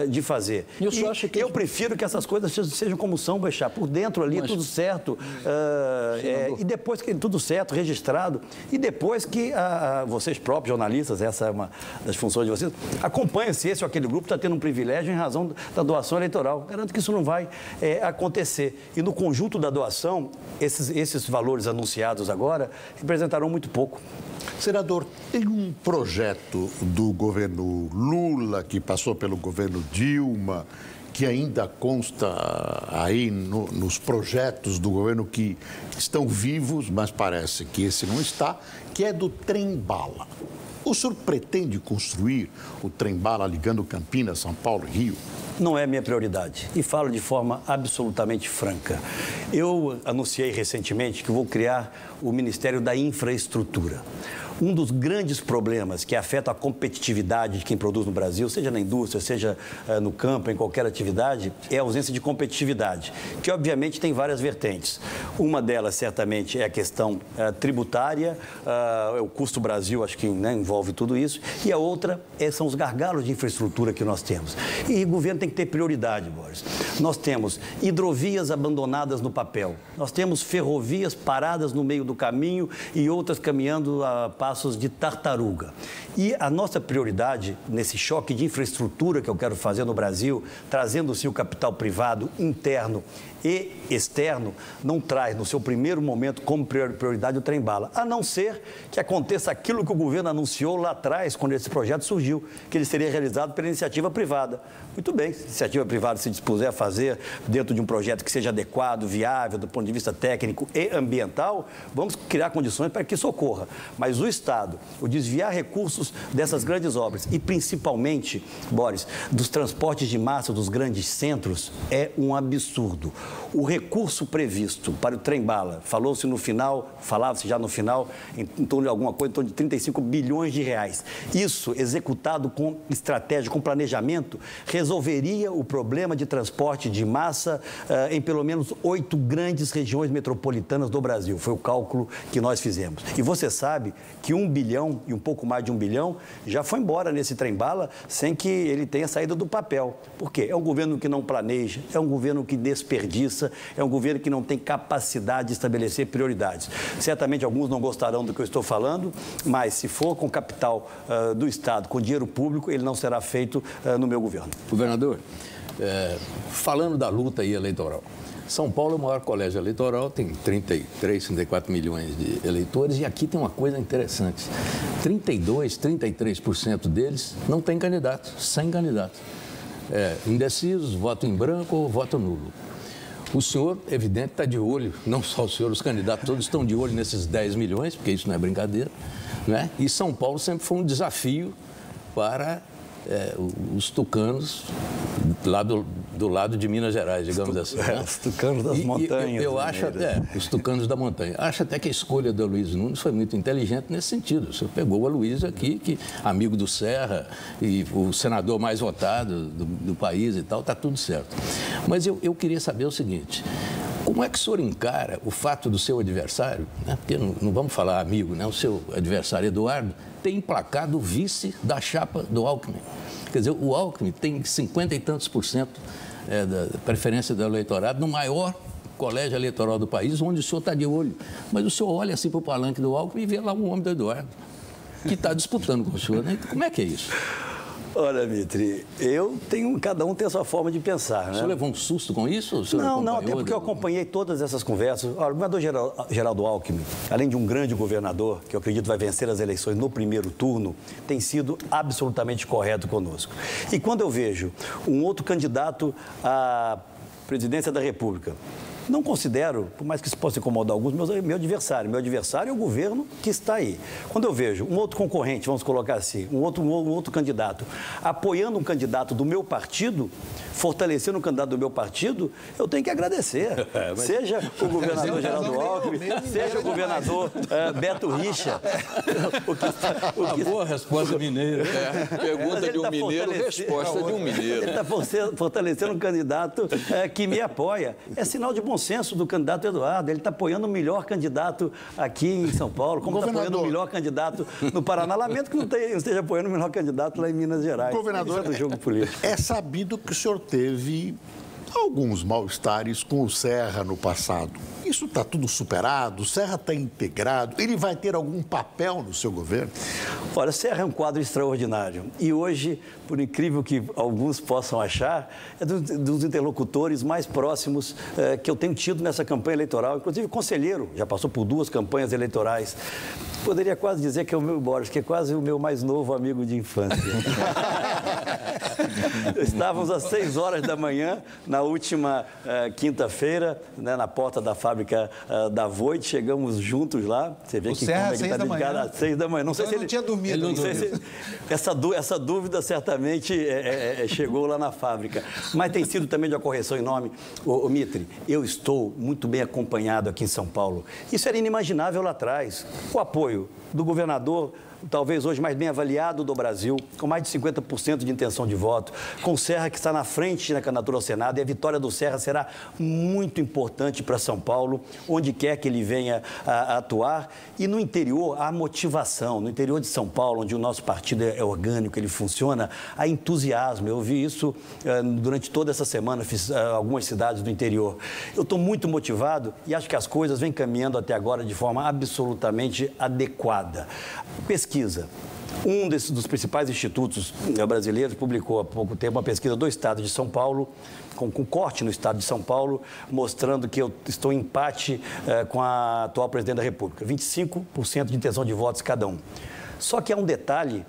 de fazer. Eu prefiro que essas coisas sejam como são, Bechá, por dentro ali, tudo certo, e depois que tudo certo, registrado, e depois que vocês próprios, jornalistas, essa é uma das funções de vocês, acompanhem se esse ou aquele grupo está tendo um privilégio em razão da doação eleitoral. Garanto que isso não vai acontecer. E no conjunto da doação, esses valores anunciados agora representarão muito pouco. Senador, tem um projeto do governo Lula, que passou pelo governo Dilma, que ainda consta aí nos projetos do governo que estão vivos, mas parece que esse não está, que é do trem-bala. O senhor pretende construir o trem-bala ligando Campinas, São Paulo e Rio? Não é minha prioridade. E falo de forma absolutamente franca. Eu anunciei recentemente que vou criar o Ministério da Infraestrutura. Um dos grandes problemas que afeta a competitividade de quem produz no Brasil, seja na indústria, seja no campo, em qualquer atividade, é a ausência de competitividade, que obviamente tem várias vertentes. Uma delas, certamente, é a questão tributária, o custo Brasil, acho que, né, envolve tudo isso, e a outra são os gargalos de infraestrutura que nós temos. E o governo tem que ter prioridade, Boris. Nós temos hidrovias abandonadas no papel, nós temos ferrovias paradas no meio do caminho e outras caminhando a passos de tartaruga. E a nossa prioridade nesse choque de infraestrutura que eu quero fazer no Brasil, trazendo-se o capital privado interno e externo, não traz no seu primeiro momento como prioridade o trem-bala, a não ser que aconteça aquilo que o governo anunciou lá atrás, quando esse projeto surgiu, que ele seria realizado pela iniciativa privada. Muito bem, se a iniciativa privada se dispuser a fazer dentro de um projeto que seja adequado, viável, do ponto de vista técnico e ambiental, vamos criar condições para que isso ocorra. Mas o Estado, o desviar recursos dessas grandes obras e principalmente, Boris, dos transportes de massa dos grandes centros, é um absurdo. O recurso previsto para chamado trem-bala. Falava-se já no final, em torno de alguma coisa, em torno de 35 bilhões de reais. Isso, executado com estratégia, com planejamento, resolveria o problema de transporte de massa em pelo menos 8 grandes regiões metropolitanas do Brasil. Foi o cálculo que nós fizemos. E você sabe que 1 bilhão e um pouco mais de 1 bilhão já foi embora nesse trem-bala sem que ele tenha saído do papel. Por quê? É um governo que não planeja, é um governo que desperdiça, é um governo que não tem capacidade de estabelecer prioridades. Certamente alguns não gostarão do que eu estou falando, mas se for com capital do Estado, com dinheiro público, ele não será feito no meu governo. Governador, falando da luta aí eleitoral, São Paulo é o maior colégio eleitoral, tem 33, 34 milhões de eleitores, e aqui tem uma coisa interessante, 33% deles não tem candidato, sem candidato. Indecisos, voto em branco ou voto nulo. O senhor, evidente, está de olho, não só o senhor, os candidatos todos estão de olho nesses 10 milhões, porque isso não é brincadeira, né? E São Paulo sempre foi um desafio para os tucanos lá do lado de Minas Gerais, digamos assim. Né? Os tucanos das montanhas. Eu acho até, os tucanos da montanha. Acho até que a escolha do Aloysio Nunes foi muito inteligente nesse sentido. O senhor pegou o Aloysio aqui, que amigo do Serra, e o senador mais votado do país e tal, está tudo certo. Mas eu queria saber o seguinte: como é que o senhor encara o fato do seu adversário, né? Porque não vamos falar amigo, né? O seu adversário Eduardo ter emplacado o vice da chapa do Alckmin? Quer dizer, o Alckmin tem 50 e tantos % da preferência do eleitorado no maior colégio eleitoral do país, onde o senhor está de olho. Mas o senhor olha assim para o palanque do Alckmin e vê lá um homem do Eduardo, que está disputando com o senhor, né? Como é que é isso? Olha, Mitri, cada um tem a sua forma de pensar, né? O senhor levou um susto com isso? Não, até porque eu acompanhei todas essas conversas. Olha, o governador Geraldo Alckmin, além de um grande governador, que eu acredito vai vencer as eleições no primeiro turno, tem sido absolutamente correto conosco. E quando eu vejo um outro candidato à presidência da República, não considero, por mais que isso possa incomodar alguns, meu adversário. Meu adversário é o governo que está aí. Quando eu vejo um outro concorrente, vamos colocar assim, um outro candidato, apoiando um candidato do meu partido, fortalecendo um candidato do meu partido, eu tenho que agradecer. Seja o governador Geraldo Alckmin, seja o governador Beto Richa. Boa resposta mineira. Pergunta de um mineiro, resposta de um mineiro. Ele está fortalecendo um candidato que me apoia. É sinal de bom senso do candidato Eduardo. Ele está apoiando o melhor candidato aqui em São Paulo, como está apoiando o melhor candidato no Paraná. Lamento que não esteja apoiando o melhor candidato lá em Minas Gerais. Governador, do jogo político. É sabido que o senhor teve alguns mal-estares com o Serra no passado. Isso está tudo superado? O Serra está integrado? Ele vai ter algum papel no seu governo? Olha, Serra é um quadro extraordinário. E hoje, por incrível que alguns possam achar, é dos interlocutores mais próximos que eu tenho tido nessa campanha eleitoral. Inclusive, conselheiro, já passou por 2 campanhas eleitorais. Poderia quase dizer que é o meu Boris, que é quase o meu mais novo amigo de infância. Estávamos às 6 horas da manhã, na última quinta-feira, né, na porta da fábrica da Voit, chegamos juntos lá. Você vê que Serra, como é que está dedicado às 6 da manhã. Não sei se ele tinha dormido. Essa dúvida certamente chegou lá na fábrica. Mas tem sido também de uma correção enorme. Ô Mitri, eu estou muito bem acompanhado aqui em São Paulo. Isso era inimaginável lá atrás. O apoio do governador, talvez hoje mais bem avaliado do Brasil, com mais de 50% de intenção de voto, com o Serra que está na frente na candidatura ao Senado, e a vitória do Serra será muito importante para São Paulo, onde quer que ele venha a atuar. E no interior, a motivação, no interior de São Paulo, onde o nosso partido é orgânico, ele funciona, há entusiasmo. Eu vi isso durante toda essa semana, fiz algumas cidades do interior. Eu estou muito motivado e acho que as coisas vêm caminhando até agora de forma absolutamente adequada. Pesquisa. Um dos principais institutos brasileiros publicou há pouco tempo uma pesquisa do estado de São Paulo, com corte no estado de São Paulo, mostrando que eu estou em empate com a atual presidente da República. 25% de intenção de votos cada um. Só que há um detalhe,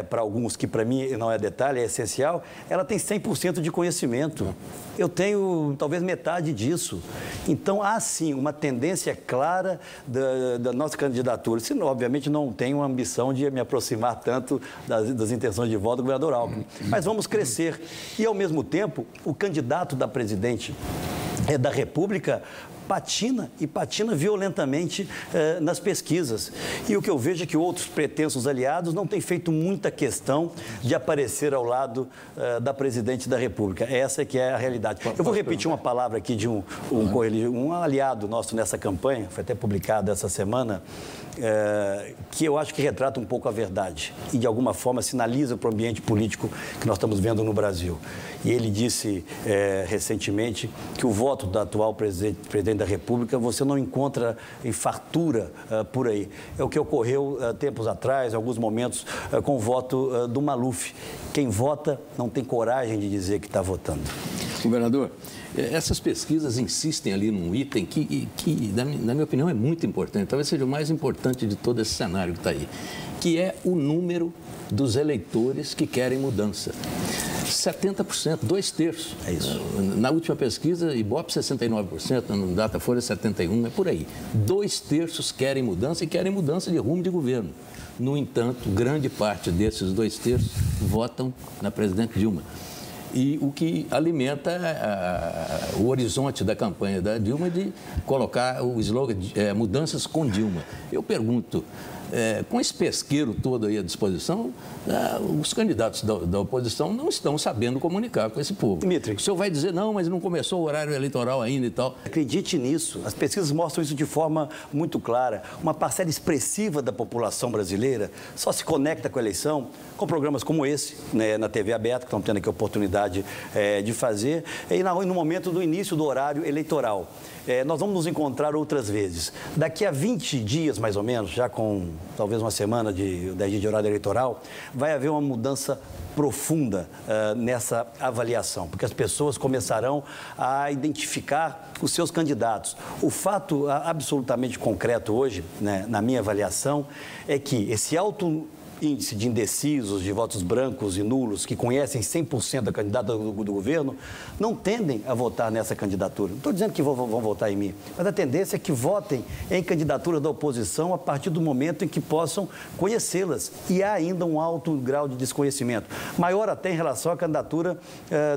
para alguns que para mim não é detalhe, é essencial, ela tem 100% de conhecimento. Eu tenho talvez metade disso. Então, há sim uma tendência clara da nossa candidatura. Se, obviamente, não tenho a ambição de me aproximar tanto das intenções de voto do governador Alckmin. Mas vamos crescer. E, ao mesmo tempo, o candidato da presidente da República patina e patina violentamente nas pesquisas. E o que eu vejo é que outros pretensos aliados não têm feito muita questão de aparecer ao lado da presidente da República. Essa é que é a realidade. Eu vou repetir uma palavra aqui de um aliado nosso nessa campanha, foi até publicado essa semana, que eu acho que retrata um pouco a verdade e, de alguma forma, sinaliza para o ambiente político que nós estamos vendo no Brasil. E ele disse recentemente que o voto do atual presidente da República você não encontra em fartura por aí. É o que ocorreu tempos atrás, em alguns momentos, com o voto do Maluf. Quem vota não tem coragem de dizer que está votando. Governador, essas pesquisas insistem ali num item que na minha opinião, é muito importante, talvez seja o mais importante de todo esse cenário que está aí, que é o número dos eleitores que querem mudança. 70%, 2/3. É isso. Na última pesquisa, Ibope 69%, no Datafolha 71%, é por aí. 2/3 querem mudança e querem mudança de rumo de governo. No entanto, grande parte desses 2/3 votam na presidente Dilma. E o que alimenta o horizonte da campanha da Dilma de colocar o slogan mudanças com Dilma. Eu pergunto, com esse pesqueiro todo aí à disposição, os candidatos da oposição não estão sabendo comunicar com esse povo. Dimitri, o senhor vai dizer, não, mas não começou o horário eleitoral ainda e tal. Acredite nisso, as pesquisas mostram isso de forma muito clara. Uma parcela expressiva da população brasileira só se conecta com a eleição com programas como esse, né, na TV aberta, que estão tendo aqui a oportunidade de fazer, e no momento do início do horário eleitoral. Nós vamos nos encontrar outras vezes. Daqui a 20 dias, mais ou menos, já com talvez uma semana de 10 dias de horário eleitoral, vai haver uma mudança profunda nessa avaliação, porque as pessoas começarão a identificar os seus candidatos. O fato absolutamente concreto hoje, né, na minha avaliação, é que esse alto índice de indecisos, de votos brancos e nulos, que conhecem 100% da candidata do governo, não tendem a votar nessa candidatura. Não estou dizendo que vão votar em mim, mas a tendência é que votem em candidatura da oposição a partir do momento em que possam conhecê-las. E há ainda um alto grau de desconhecimento, maior até em relação à candidatura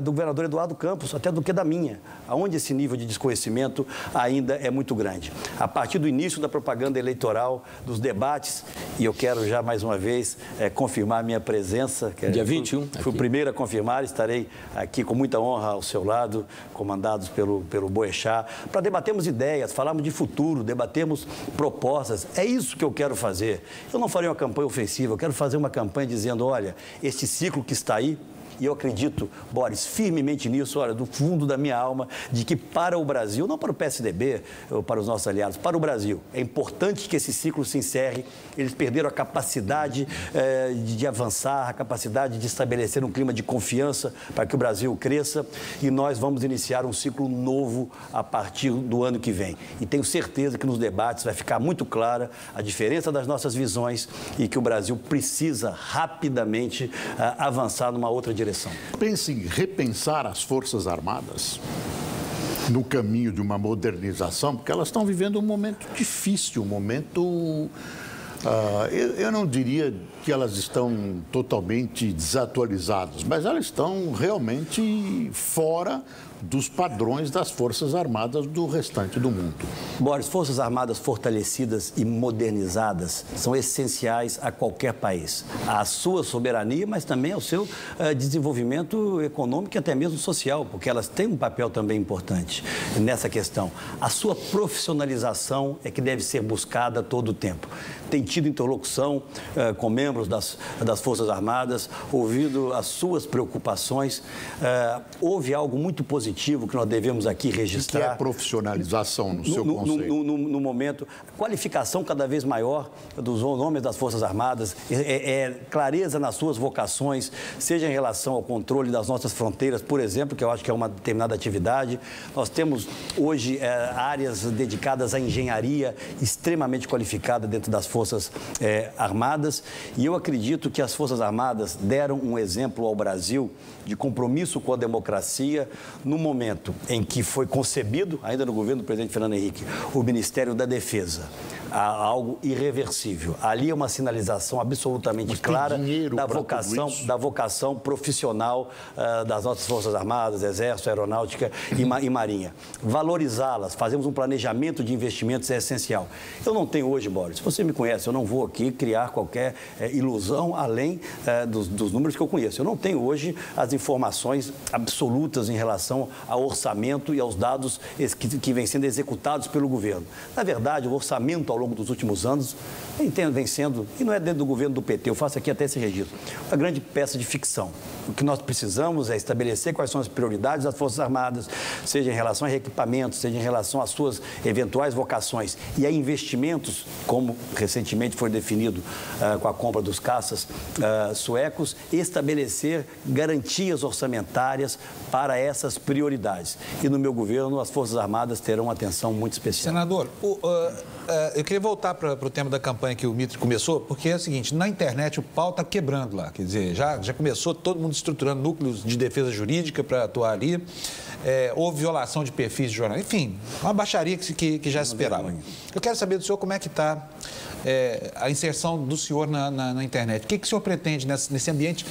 do governador Eduardo Campos, até do que da minha, onde esse nível de desconhecimento ainda é muito grande. A partir do início da propaganda eleitoral, dos debates, e eu quero já mais uma vez confirmar a minha presença. Dia 21. Fui o primeiro a confirmar, estarei aqui com muita honra ao seu lado, comandados pelo Boechat, para debatermos ideias, falarmos de futuro, debatermos propostas. É isso que eu quero fazer. Eu não farei uma campanha ofensiva, eu quero fazer uma campanha dizendo, olha, este ciclo que está aí, e eu acredito, Boris, firmemente nisso, olha, do fundo da minha alma, de que para o Brasil, não para o PSDB ou para os nossos aliados, para o Brasil, é importante que esse ciclo se encerre. Eles perderam a capacidade de avançar, a capacidade de estabelecer um clima de confiança para que o Brasil cresça, e nós vamos iniciar um ciclo novo a partir do ano que vem. E tenho certeza que nos debates vai ficar muito clara a diferença das nossas visões e que o Brasil precisa rapidamente avançar numa outra direção. Pense em repensar as Forças Armadas no caminho de uma modernização, porque elas estão vivendo um momento difícil, um momento... eu não diria que elas estão totalmente desatualizadas, mas elas estão realmente fora dos padrões das Forças Armadas do restante do mundo. Boris, Forças Armadas fortalecidas e modernizadas são essenciais a qualquer país, à sua soberania, mas também ao seu desenvolvimento econômico e até mesmo social, porque elas têm um papel também importante nessa questão. A sua profissionalização é que deve ser buscada a todo o tempo. Tem tido interlocução com membros das Forças Armadas, ouvido as suas preocupações. Houve algo muito positivo que nós devemos aqui registrar. O que é a profissionalização no seu conceito? No momento, qualificação cada vez maior dos homens das Forças Armadas, clareza nas suas vocações, seja em relação ao controle das nossas fronteiras, por exemplo, que eu acho que é uma determinada atividade. Nós temos hoje áreas dedicadas à engenharia extremamente qualificada dentro das Forças Armadas, e eu acredito que as Forças Armadas deram um exemplo ao Brasil de compromisso com a democracia, no momento em que foi concebido, ainda no governo do presidente Fernando Henrique, o Ministério da Defesa, há algo irreversível. Ali é uma sinalização absolutamente clara da vocação profissional das nossas Forças Armadas, Exército, Aeronáutica e Marinha. Valorizá-las, fazemos um planejamento de investimentos é essencial. Eu não tenho hoje, Boris, você me conhece, eu não vou aqui criar qualquer ilusão além dos números que eu conheço. Eu não tenho hoje as informações absolutas em relação ao orçamento e aos dados que vêm sendo executados pelo governo. Na verdade, o orçamento ao longo dos últimos anos vem sendo, e não é dentro do governo do PT, eu faço aqui até esse registro, uma grande peça de ficção. O que nós precisamos é estabelecer quais são as prioridades das Forças Armadas, seja em relação a reequipamentos, seja em relação às suas eventuais vocações e a investimentos, como recentemente foi definido com a compra dos caças suecos, estabelecer garantias orçamentárias para essas prioridades. E no meu governo, as Forças Armadas terão uma atenção muito especial. Senador, eu queria voltar para o tema da campanha que o Mitre começou, porque é o seguinte, na internet o pau está quebrando lá, quer dizer, já começou todo mundo estruturando núcleos de defesa jurídica para atuar ali, houve violação de perfis de jornal, enfim, uma baixaria que já se esperava. Eu quero saber do senhor como é que está a inserção do senhor na internet. O que o senhor pretende nesse ambiente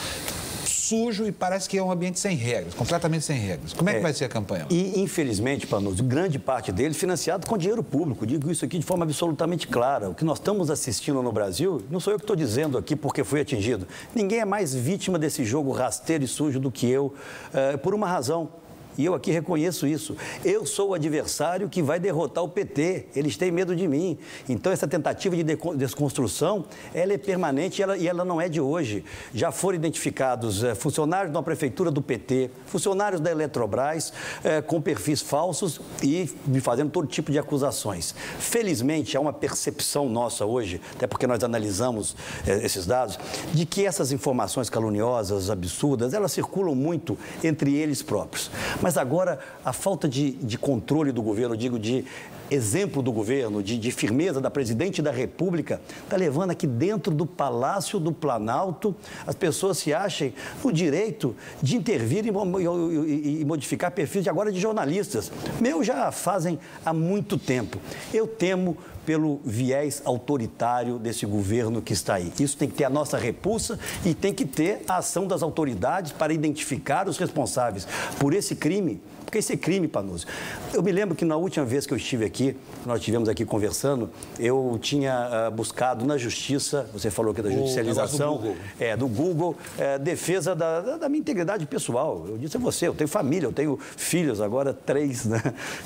sujo e parece que é um ambiente sem regras, completamente sem regras. Como é que vai ser a campanha? E, infelizmente, Panoso, grande parte dele financiado com dinheiro público. Digo isso aqui de forma absolutamente clara. O que nós estamos assistindo no Brasil, não sou eu que estou dizendo aqui porque fui atingido. Ninguém é mais vítima desse jogo rasteiro e sujo do que eu, por uma razão. E eu aqui reconheço isso. Eu sou o adversário que vai derrotar o PT. Eles têm medo de mim. Então, essa tentativa de desconstrução, ela é permanente e ela não é de hoje. Já foram identificados funcionários da prefeitura do PT, funcionários da Eletrobras, com perfis falsos e me fazendo todo tipo de acusações. Felizmente, há uma percepção nossa hoje, até porque nós analisamos esses dados, de que essas informações caluniosas, absurdas, elas circulam muito entre eles próprios. Mas agora, a falta de controle do governo, digo, de exemplo do governo, de firmeza da presidente da República, está levando aqui dentro do Palácio do Planalto, as pessoas se achem no direito de intervir e modificar perfis agora de jornalistas. Meus já fazem há muito tempo. Eu temo pelo viés autoritário desse governo que está aí. Isso tem que ter a nossa repulsa e tem que ter a ação das autoridades para identificar os responsáveis por esse crime. Porque esse é crime, Panoso. Eu me lembro que na última vez que eu estive aqui, nós estivemos aqui conversando, eu tinha buscado na Justiça, você falou que da judicialização, do Google, defesa da minha integridade pessoal. Eu disse a você, eu tenho família, eu tenho filhos, agora 3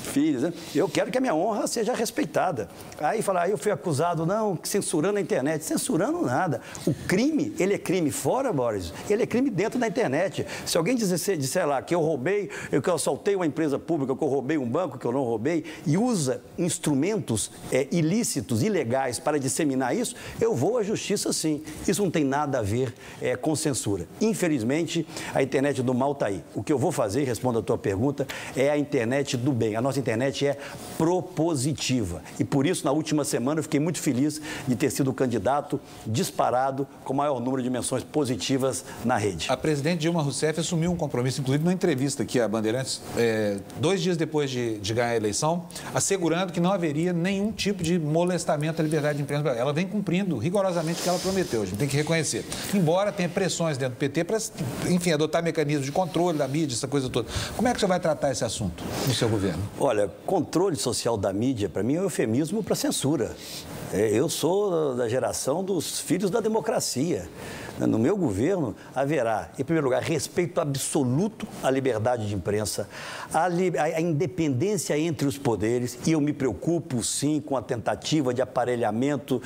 filhos. Né? Eu quero que a minha honra seja respeitada. Aí eu fui acusado, censurando a internet. Censurando nada. O crime, ele é crime fora, Boris, ele é crime dentro da internet. Se alguém disser lá que eu roubei, que eu assaltei uma empresa pública, que eu roubei um banco, que eu não roubei, e usa instrumentos ilícitos, ilegais, para disseminar isso, eu vou à justiça sim. Isso não tem nada a ver com censura. Infelizmente, a internet do mal está aí. O que eu vou fazer, respondo a tua pergunta, é a internet do bem. A nossa internet é propositiva. E por isso, na última semana, eu fiquei muito feliz de ter sido o candidato disparado com o maior número de menções positivas na rede. A presidente Dilma Rousseff assumiu um compromisso, inclusive numa entrevista aqui à Bandeirantes, 2 dias depois de ganhar a eleição, assegurando que não haveria nenhum tipo de molestamento à liberdade de imprensa. Ela vem cumprindo rigorosamente o que ela prometeu, a gente tem que reconhecer. Embora tenha pressões dentro do PT para, enfim, adotar mecanismos de controle da mídia, essa coisa toda. Como é que você vai tratar esse assunto no seu governo? Olha, controle social da mídia, para mim, é um eufemismo para censura. Eu sou da geração dos filhos da democracia. No meu governo, haverá, em primeiro lugar, respeito absoluto à liberdade de imprensa, à independência entre os poderes, e eu me preocupo, sim, com a tentativa de aparelhamento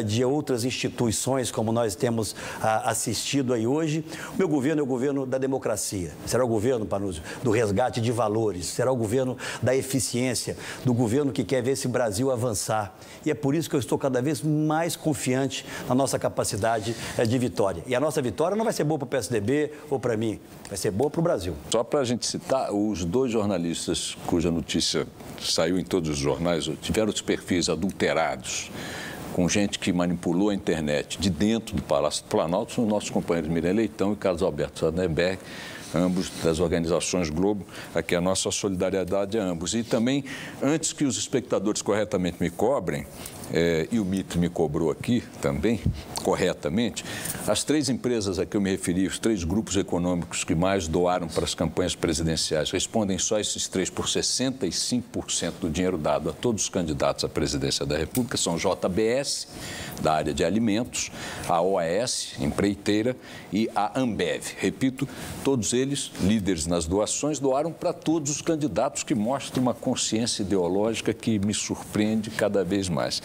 de outras instituições, como nós temos assistido aí hoje. O meu governo é o governo da democracia, será o governo, Panúzio, do resgate de valores, será o governo da eficiência, do governo que quer ver esse Brasil avançar. E é por isso que eu estou cada vez mais confiante na nossa capacidade de vitória. E a nossa vitória não vai ser boa para o PSDB ou para mim, vai ser boa para o Brasil. Só para a gente citar, os 2 jornalistas cuja notícia saiu em todos os jornais tiveram os perfis adulterados com gente que manipulou a internet de dentro do Palácio do Planalto, são nossos companheiros Miriam Leitão e Carlos Alberto Sardenberg, ambos das organizações Globo, aqui a nossa solidariedade a ambos. E também, antes que os espectadores corretamente me cobrem, e o Mitre me cobrou aqui também, corretamente, as 3 empresas a que eu me referi, os 3 grupos econômicos que mais doaram para as campanhas presidenciais, respondem só esses 3 por 65% do dinheiro dado a todos os candidatos à presidência da República, são JBS, da área de alimentos, a OAS, empreiteira, e a Ambev. Repito, todos eles, líderes nas doações, doaram para todos os candidatos, que mostra uma consciência ideológica que me surpreende cada vez mais.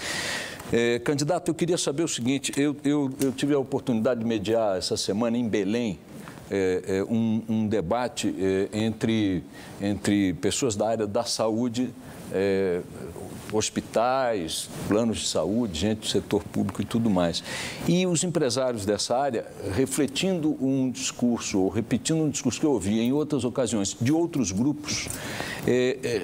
Candidato, eu queria saber o seguinte, eu tive a oportunidade de mediar essa semana em Belém um debate entre pessoas da área da saúde, hospitais, planos de saúde, gente do setor público e tudo mais. E os empresários dessa área, refletindo um discurso, ou repetindo um discurso que eu ouvi em outras ocasiões de outros grupos,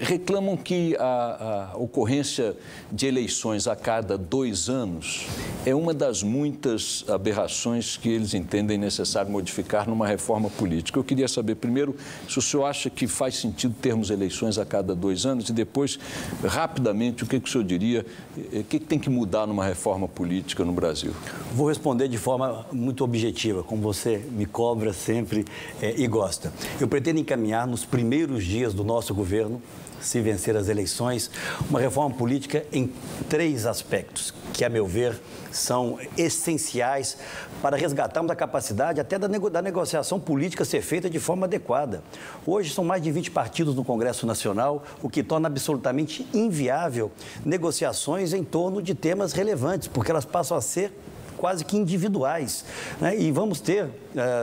reclamam que a ocorrência de eleições a cada 2 anos é uma das muitas aberrações que eles entendem necessário modificar numa reforma política. Eu queria saber, primeiro, se o senhor acha que faz sentido termos eleições a cada 2 anos e depois, rapidamente, o que o senhor diria, o que tem que mudar numa reforma política no Brasil? Vou responder de forma muito objetiva, como você me cobra sempre e gosta. Eu pretendo encaminhar nos primeiros dias do nosso governo, se vencer as eleições, uma reforma política em 3 aspectos, que, a meu ver, são essenciais para resgatarmos a capacidade até da negociação política ser feita de forma adequada. Hoje são mais de 20 partidos no Congresso Nacional, o que torna absolutamente inviável negociações em torno de temas relevantes, porque elas passam a ser quase que individuais, né? E vamos ter,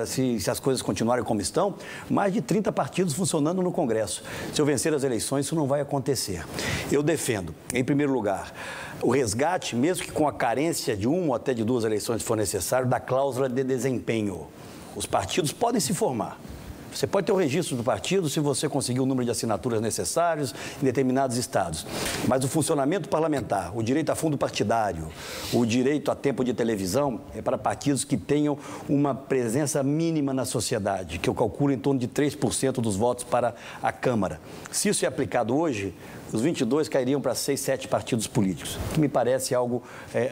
se as coisas continuarem como estão, mais de 30 partidos funcionando no Congresso. Se eu vencer as eleições, isso não vai acontecer. Eu defendo, em primeiro lugar, o resgate, mesmo que com a carência de 1 ou até de 2 eleições se for necessário, da cláusula de desempenho. Os partidos podem se formar. Você pode ter o registro do partido se você conseguir o número de assinaturas necessários em determinados estados. Mas o funcionamento parlamentar, o direito a fundo partidário, o direito a tempo de televisão é para partidos que tenham uma presença mínima na sociedade, que eu calculo em torno de 3% dos votos para a Câmara. Se isso é aplicado hoje, os 22 cairiam para 6, 7 partidos políticos, que me parece algo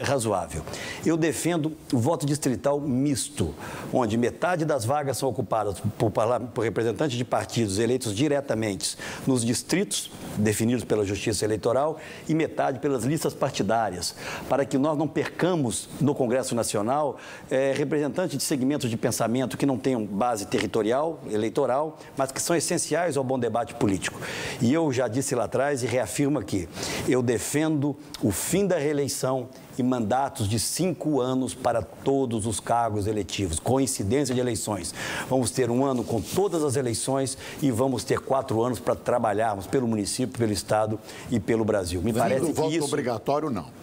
razoável. Eu defendo o voto distrital misto, onde metade das vagas são ocupadas por representantes de partidos eleitos diretamente nos distritos, definidos pela Justiça Eleitoral, e metade pelas listas partidárias, para que nós não percamos no Congresso Nacional representantes de segmentos de pensamento que não tenham base territorial, eleitoral, mas que são essenciais ao bom debate político. E eu já disse lá atrás e reafirmo aqui, eu defendo o fim da reeleição e mandatos de 5 anos para todos os cargos eletivos, coincidência de eleições. Vamos ter 1 ano com todas as eleições e vamos ter 4 anos para trabalharmos pelo município, pelo Estado e pelo Brasil. Me parece que voto isso... obrigatório, não.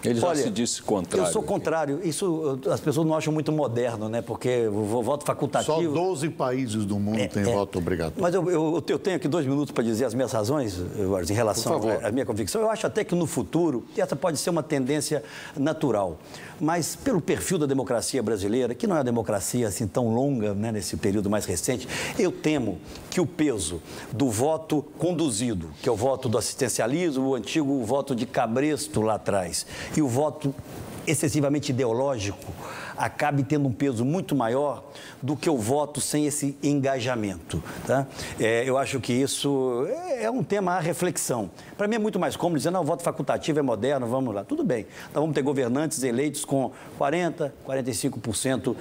Ele já se disse contrário. Eu sou contrário. Isso as pessoas não acham muito moderno, né? Porque o voto facultativo... Só 12 países do mundo têm voto obrigatório. Mas eu tenho aqui 2 minutos para dizer as minhas razões, Eduardo, em relação à minha convicção. Eu acho até que no futuro, e essa pode ser uma tendência natural, mas pelo perfil da democracia brasileira, que não é uma democracia assim tão longa, né, nesse período mais recente, eu temo que o peso do voto conduzido, que é o voto do assistencialismo, o antigo voto de cabresto lá atrás, e o voto excessivamente ideológico, acabe tendo um peso muito maior do que o voto sem esse engajamento. Tá? Eu acho que isso é um tema à reflexão. Para mim é muito mais cômodo dizer, não, o voto facultativo é moderno, vamos lá. Tudo bem, nós vamos ter governantes eleitos com 40%, 45%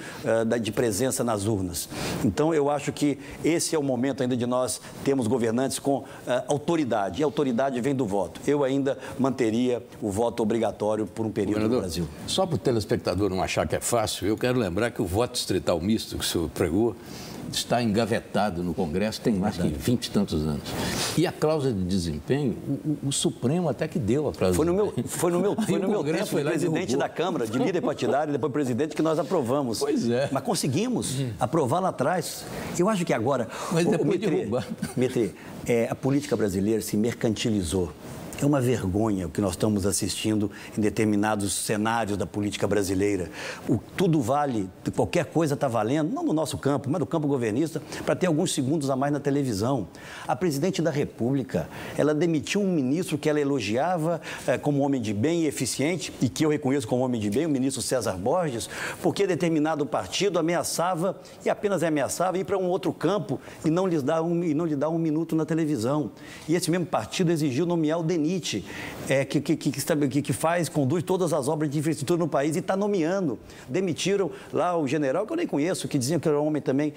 de presença nas urnas. Então, eu acho que esse é o momento ainda de nós termos governantes com autoridade, e a autoridade vem do voto. Eu ainda manteria o voto obrigatório por um período no Brasil. Só para o telespectador não achar que é fácil, eu quero lembrar que o voto distrital misto que o senhor pregou está engavetado no Congresso tem mais de 20 e tantos anos. E a cláusula de desempenho, o Supremo até que deu a cláusula. Foi no meu tempo, presidente da Câmara, de líder partidário, e depois presidente, que nós aprovamos. Pois é. Mas conseguimos aprovar lá atrás. Eu acho que agora... Mas depois derrubar. A política brasileira se mercantilizou. É uma vergonha o que nós estamos assistindo em determinados cenários da política brasileira. Tudo vale, qualquer coisa está valendo, não no nosso campo, mas no campo governista, para ter alguns segundos a mais na televisão. A presidente da República, ela demitiu um ministro que ela elogiava como homem de bem e eficiente, e que eu reconheço como homem de bem, o ministro César Borges, porque determinado partido ameaçava, e apenas ameaçava, ir para um outro campo e não lhe dar um minuto na televisão. E esse mesmo partido exigiu nomear o DENIT, que conduz todas as obras de infraestrutura no país e está nomeando. Demitiram lá o general, que eu nem conheço, que diziam que era um homem também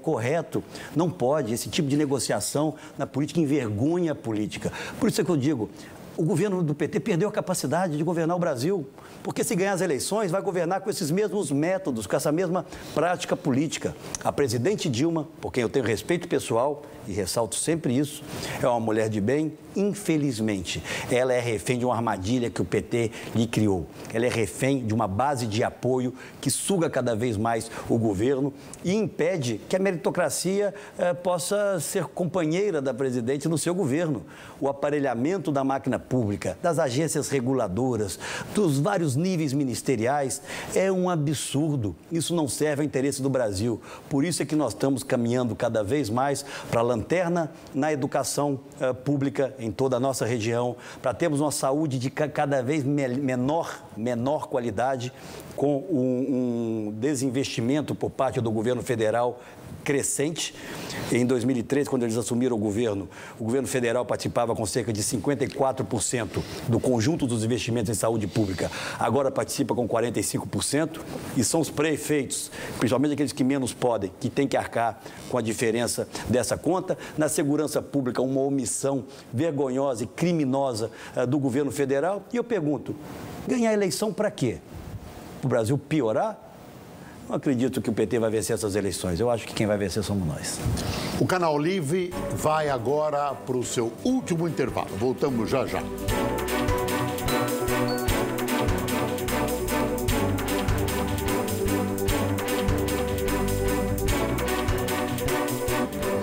correto. Não pode, esse tipo de negociação na política envergonha a política. Por isso é que eu digo, o governo do PT perdeu a capacidade de governar o Brasil, porque se ganhar as eleições, vai governar com esses mesmos métodos, com essa mesma prática política. A presidente Dilma, por quem eu tenho respeito pessoal, e ressalto sempre isso, é uma mulher de bem, infelizmente. Ela é refém de uma armadilha que o PT lhe criou. Ela é refém de uma base de apoio que suga cada vez mais o governo e impede que a meritocracia possa ser companheira da presidente no seu governo. O aparelhamento da máquina pública, das agências reguladoras, dos vários níveis ministeriais é um absurdo. Isso não serve ao interesse do Brasil. Por isso é que nós estamos caminhando cada vez mais para a lanterna na educação pública em toda a nossa região, para termos uma saúde de cada vez menor qualidade, com um desinvestimento por parte do governo federal crescente. Em 2003, quando eles assumiram o governo federal participava com cerca de 54% do conjunto dos investimentos em saúde pública. Agora participa com 45% e são os prefeitos, principalmente aqueles que menos podem, que têm que arcar com a diferença dessa conta. Na segurança pública, uma omissão vergonhosa e criminosa do governo federal. E eu pergunto, ganhar eleição para quê? Para o Brasil piorar? Não acredito que o PT vai vencer essas eleições. Eu acho que quem vai vencer somos nós. O Canal Livre vai agora para o seu último intervalo. Voltamos já já.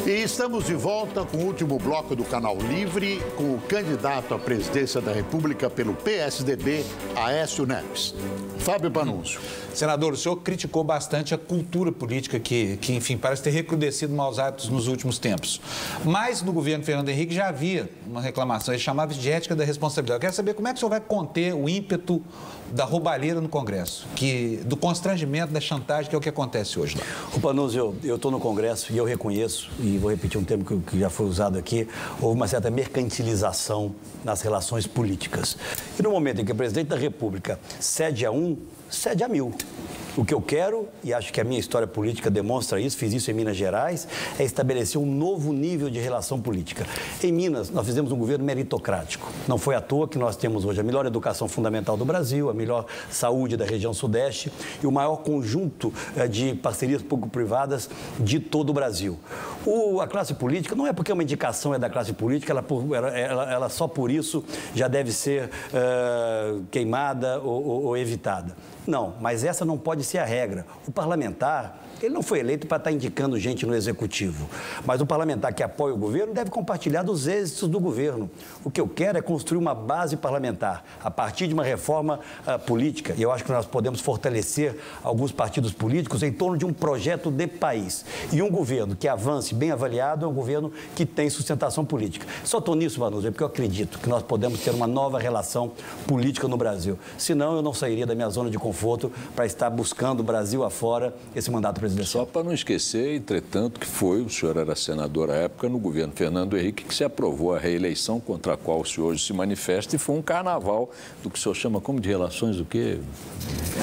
E estamos de volta com o último bloco do Canal Livre, com o candidato à presidência da República pelo PSDB, Aécio Neves. Fábio Panunzio. Senador, o senhor criticou bastante a cultura política que, enfim, parece ter recrudescido maus hábitos nos últimos tempos. Mas no governo Fernando Henrique já havia uma reclamação, ele chamava de ética da responsabilidade. Eu quero saber como é que o senhor vai conter o ímpeto da roubalheira no Congresso, do constrangimento, da chantagem, que é o que acontece hoje lá. O Panunzio, eu estou no Congresso e eu reconheço, e vou repetir um termo que já foi usado aqui, houve uma certa mercantilização nas relações políticas. E no momento em que o presidente da República cede a um, cede a mil. O que eu quero, e acho que a minha história política demonstra isso, fiz isso em Minas Gerais, é estabelecer um novo nível de relação política. Em Minas, nós fizemos um governo meritocrático. Não foi à toa que nós temos hoje a melhor educação fundamental do Brasil, a melhor saúde da região sudeste e o maior conjunto de parcerias público-privadas de todo o Brasil. A classe política, não é porque uma indicação é da classe política, ela só por isso já deve ser queimada ou evitada. Não, mas essa não pode ser a regra. O parlamentar, ele não foi eleito para estar indicando gente no executivo, mas o parlamentar que apoia o governo deve compartilhar dos êxitos do governo. O que eu quero é construir uma base parlamentar a partir de uma reforma política, e eu acho que nós podemos fortalecer alguns partidos políticos em torno de um projeto de país. E um governo que avance bem avaliado é um governo que tem sustentação política. Só estou nisso, Vanusa, porque eu acredito que nós podemos ter uma nova relação política no Brasil. Senão, eu não sairia da minha zona de conforto para estar buscando o Brasil afora esse mandato presidencial. Só para não esquecer, entretanto, que o senhor era senador à época no governo Fernando Henrique, que se aprovou a reeleição contra a qual o senhor hoje se manifesta, e foi um carnaval do que o senhor chama como de relações do quê?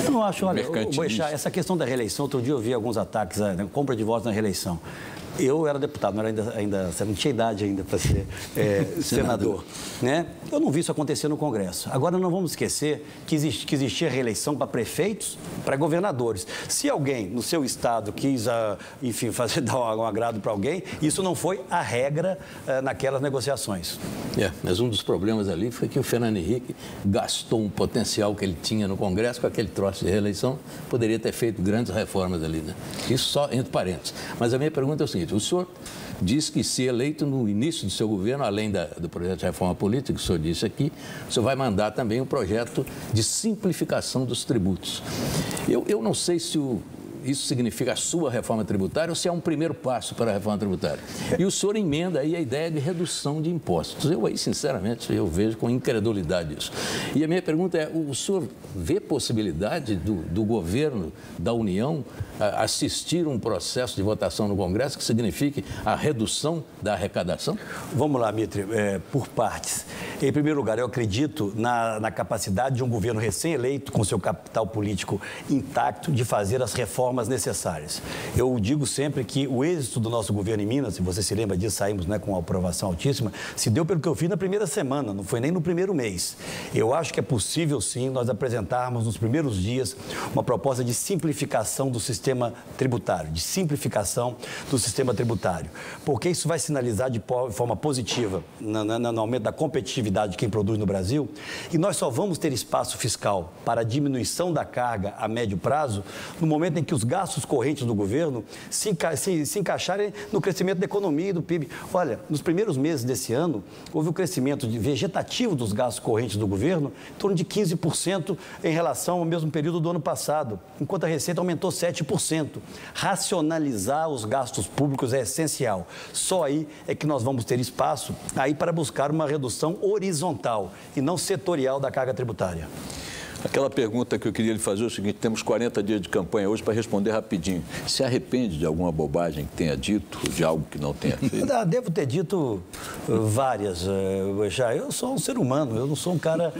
Eu não acho, olha, Boechat, essa questão da reeleição, outro dia eu vi alguns ataques, compra de votos na reeleição. Eu era deputado, não tinha idade ainda para ser senador. Né? Eu não vi isso acontecer no Congresso. Agora, não vamos esquecer que existia reeleição para prefeitos, para governadores. Se alguém no seu estado quis, enfim, dar um agrado para alguém, isso não foi a regra naquelas negociações. Mas um dos problemas ali foi que o Fernando Henrique gastou um potencial que ele tinha no Congresso com aquele troço de reeleição, poderia ter feito grandes reformas ali, né? Isso só entre parênteses. Mas a minha pergunta é o seguinte: seguinte: o senhor diz que, se eleito no início do seu governo, além do projeto de reforma política, que o senhor disse aqui, o senhor vai mandar também um projeto de simplificação dos tributos. Eu não sei se isso significa a sua reforma tributária ou se é um primeiro passo para a reforma tributária. E o senhor emenda aí a ideia de redução de impostos. Eu aí, sinceramente, eu vejo com incredulidade isso. E a minha pergunta é: o senhor vê possibilidade do governo da União assistir um processo de votação no Congresso que signifique a redução da arrecadação? Vamos lá, Mitre, por partes. Em primeiro lugar, eu acredito na capacidade de um governo recém-eleito, com seu capital político intacto, de fazer as reformas necessárias. Eu digo sempre que o êxito do nosso governo em Minas, se você se lembra disso, saímos, né, com uma aprovação altíssima, se deu pelo que eu fiz na primeira semana, não foi nem no primeiro mês. Eu acho que é possível, sim, nós apresentarmos nos primeiros dias uma proposta de simplificação do sistema tributário, porque isso vai sinalizar de forma positiva no aumento da competitividade de quem produz no Brasil, e nós só vamos ter espaço fiscal para a diminuição da carga a médio prazo no momento em que os gastos correntes do governo se encaixarem no crescimento da economia e do PIB. Olha, nos primeiros meses desse ano, houve um crescimento vegetativo dos gastos correntes do governo em torno de 15% em relação ao mesmo período do ano passado, enquanto a receita aumentou 7%. Racionalizar os gastos públicos é essencial. Só aí é que nós vamos ter espaço aí para buscar uma redução horizontal e não setorial da carga tributária. Aquela pergunta que eu queria lhe fazer é o seguinte: temos 40 dias de campanha hoje para responder rapidinho. Se arrepende de alguma bobagem que tenha dito, de algo que não tenha feito? Devo ter dito várias, já. Eu sou um ser humano, eu não sou um cara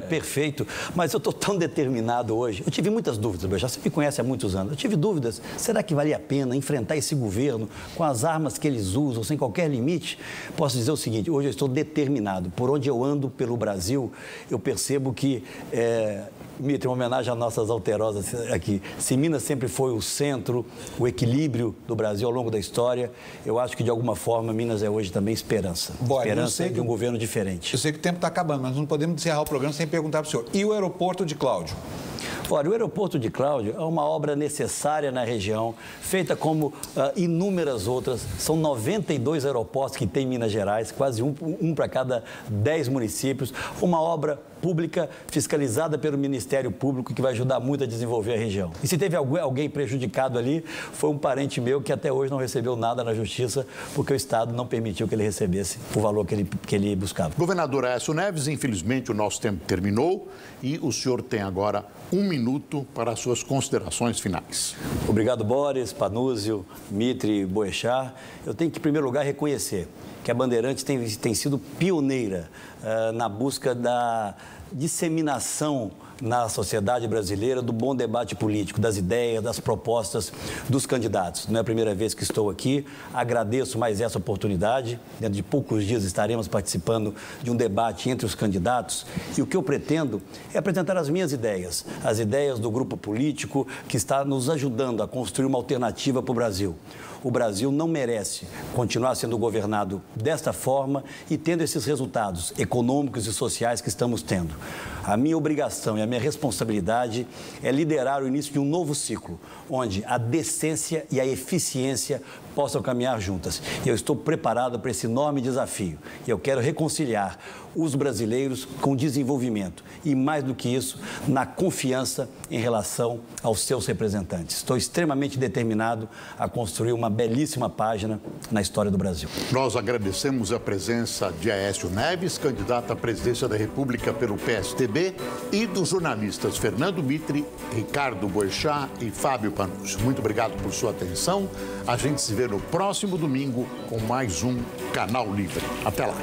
perfeito, mas eu estou tão determinado hoje. Eu tive muitas dúvidas, Bechá, você me conhece há muitos anos. Eu tive dúvidas, será que valia a pena enfrentar esse governo com as armas que eles usam, sem qualquer limite? Posso dizer o seguinte: hoje eu estou determinado. Por onde eu ando pelo Brasil, eu percebo que... Mitre, uma homenagem às nossas alterosas aqui. Se Minas sempre foi o centro, o equilíbrio do Brasil ao longo da história, eu acho que, de alguma forma, Minas é hoje também esperança. Esperança de um governo diferente. Eu sei que o tempo está acabando, mas não podemos encerrar o programa sem perguntar para o senhor. E o aeroporto de Cláudio? Olha, o aeroporto de Cláudio é uma obra necessária na região, feita como inúmeras outras. São 92 aeroportos que tem em Minas Gerais, quase um para cada 10 municípios. Uma obra pública fiscalizada pelo Ministério Público que vai ajudar muito a desenvolver a região. E se teve alguém prejudicado ali, foi um parente meu que até hoje não recebeu nada na Justiça, porque o Estado não permitiu que ele recebesse o valor que ele buscava. Governador Aécio Neves, infelizmente o nosso tempo terminou e o senhor tem agora 1 minuto para as suas considerações finais. Obrigado, Boris, Panúzio, Mitre, Boechat. Eu tenho que, em primeiro lugar, reconhecer que a Bandeirantes tem sido pioneira na busca da disseminação na sociedade brasileira do bom debate político, das ideias, das propostas dos candidatos. Não é a primeira vez que estou aqui, agradeço mais essa oportunidade. Dentro de poucos dias estaremos participando de um debate entre os candidatos e o que eu pretendo é apresentar as minhas ideias, as ideias do grupo político que está nos ajudando a construir uma alternativa para o Brasil. O Brasil não merece continuar sendo governado desta forma e tendo esses resultados econômicos e sociais que estamos tendo. A minha obrigação e a minha responsabilidade é liderar o início de um novo ciclo, onde a decência e a eficiência possam caminhar juntas. E eu estou preparado para esse enorme desafio. Eu quero reconciliar os brasileiros com desenvolvimento e, mais do que isso, na confiança em relação aos seus representantes. Estou extremamente determinado a construir uma belíssima página na história do Brasil. Nós agradecemos a presença de Aécio Neves, candidato à presidência da República pelo PSDB, e dos jornalistas Fernando Mitre, Ricardo Boechat e Fábio Panúzio. Muito obrigado por sua atenção. A gente se vê no próximo domingo com mais um Canal Livre. Até lá.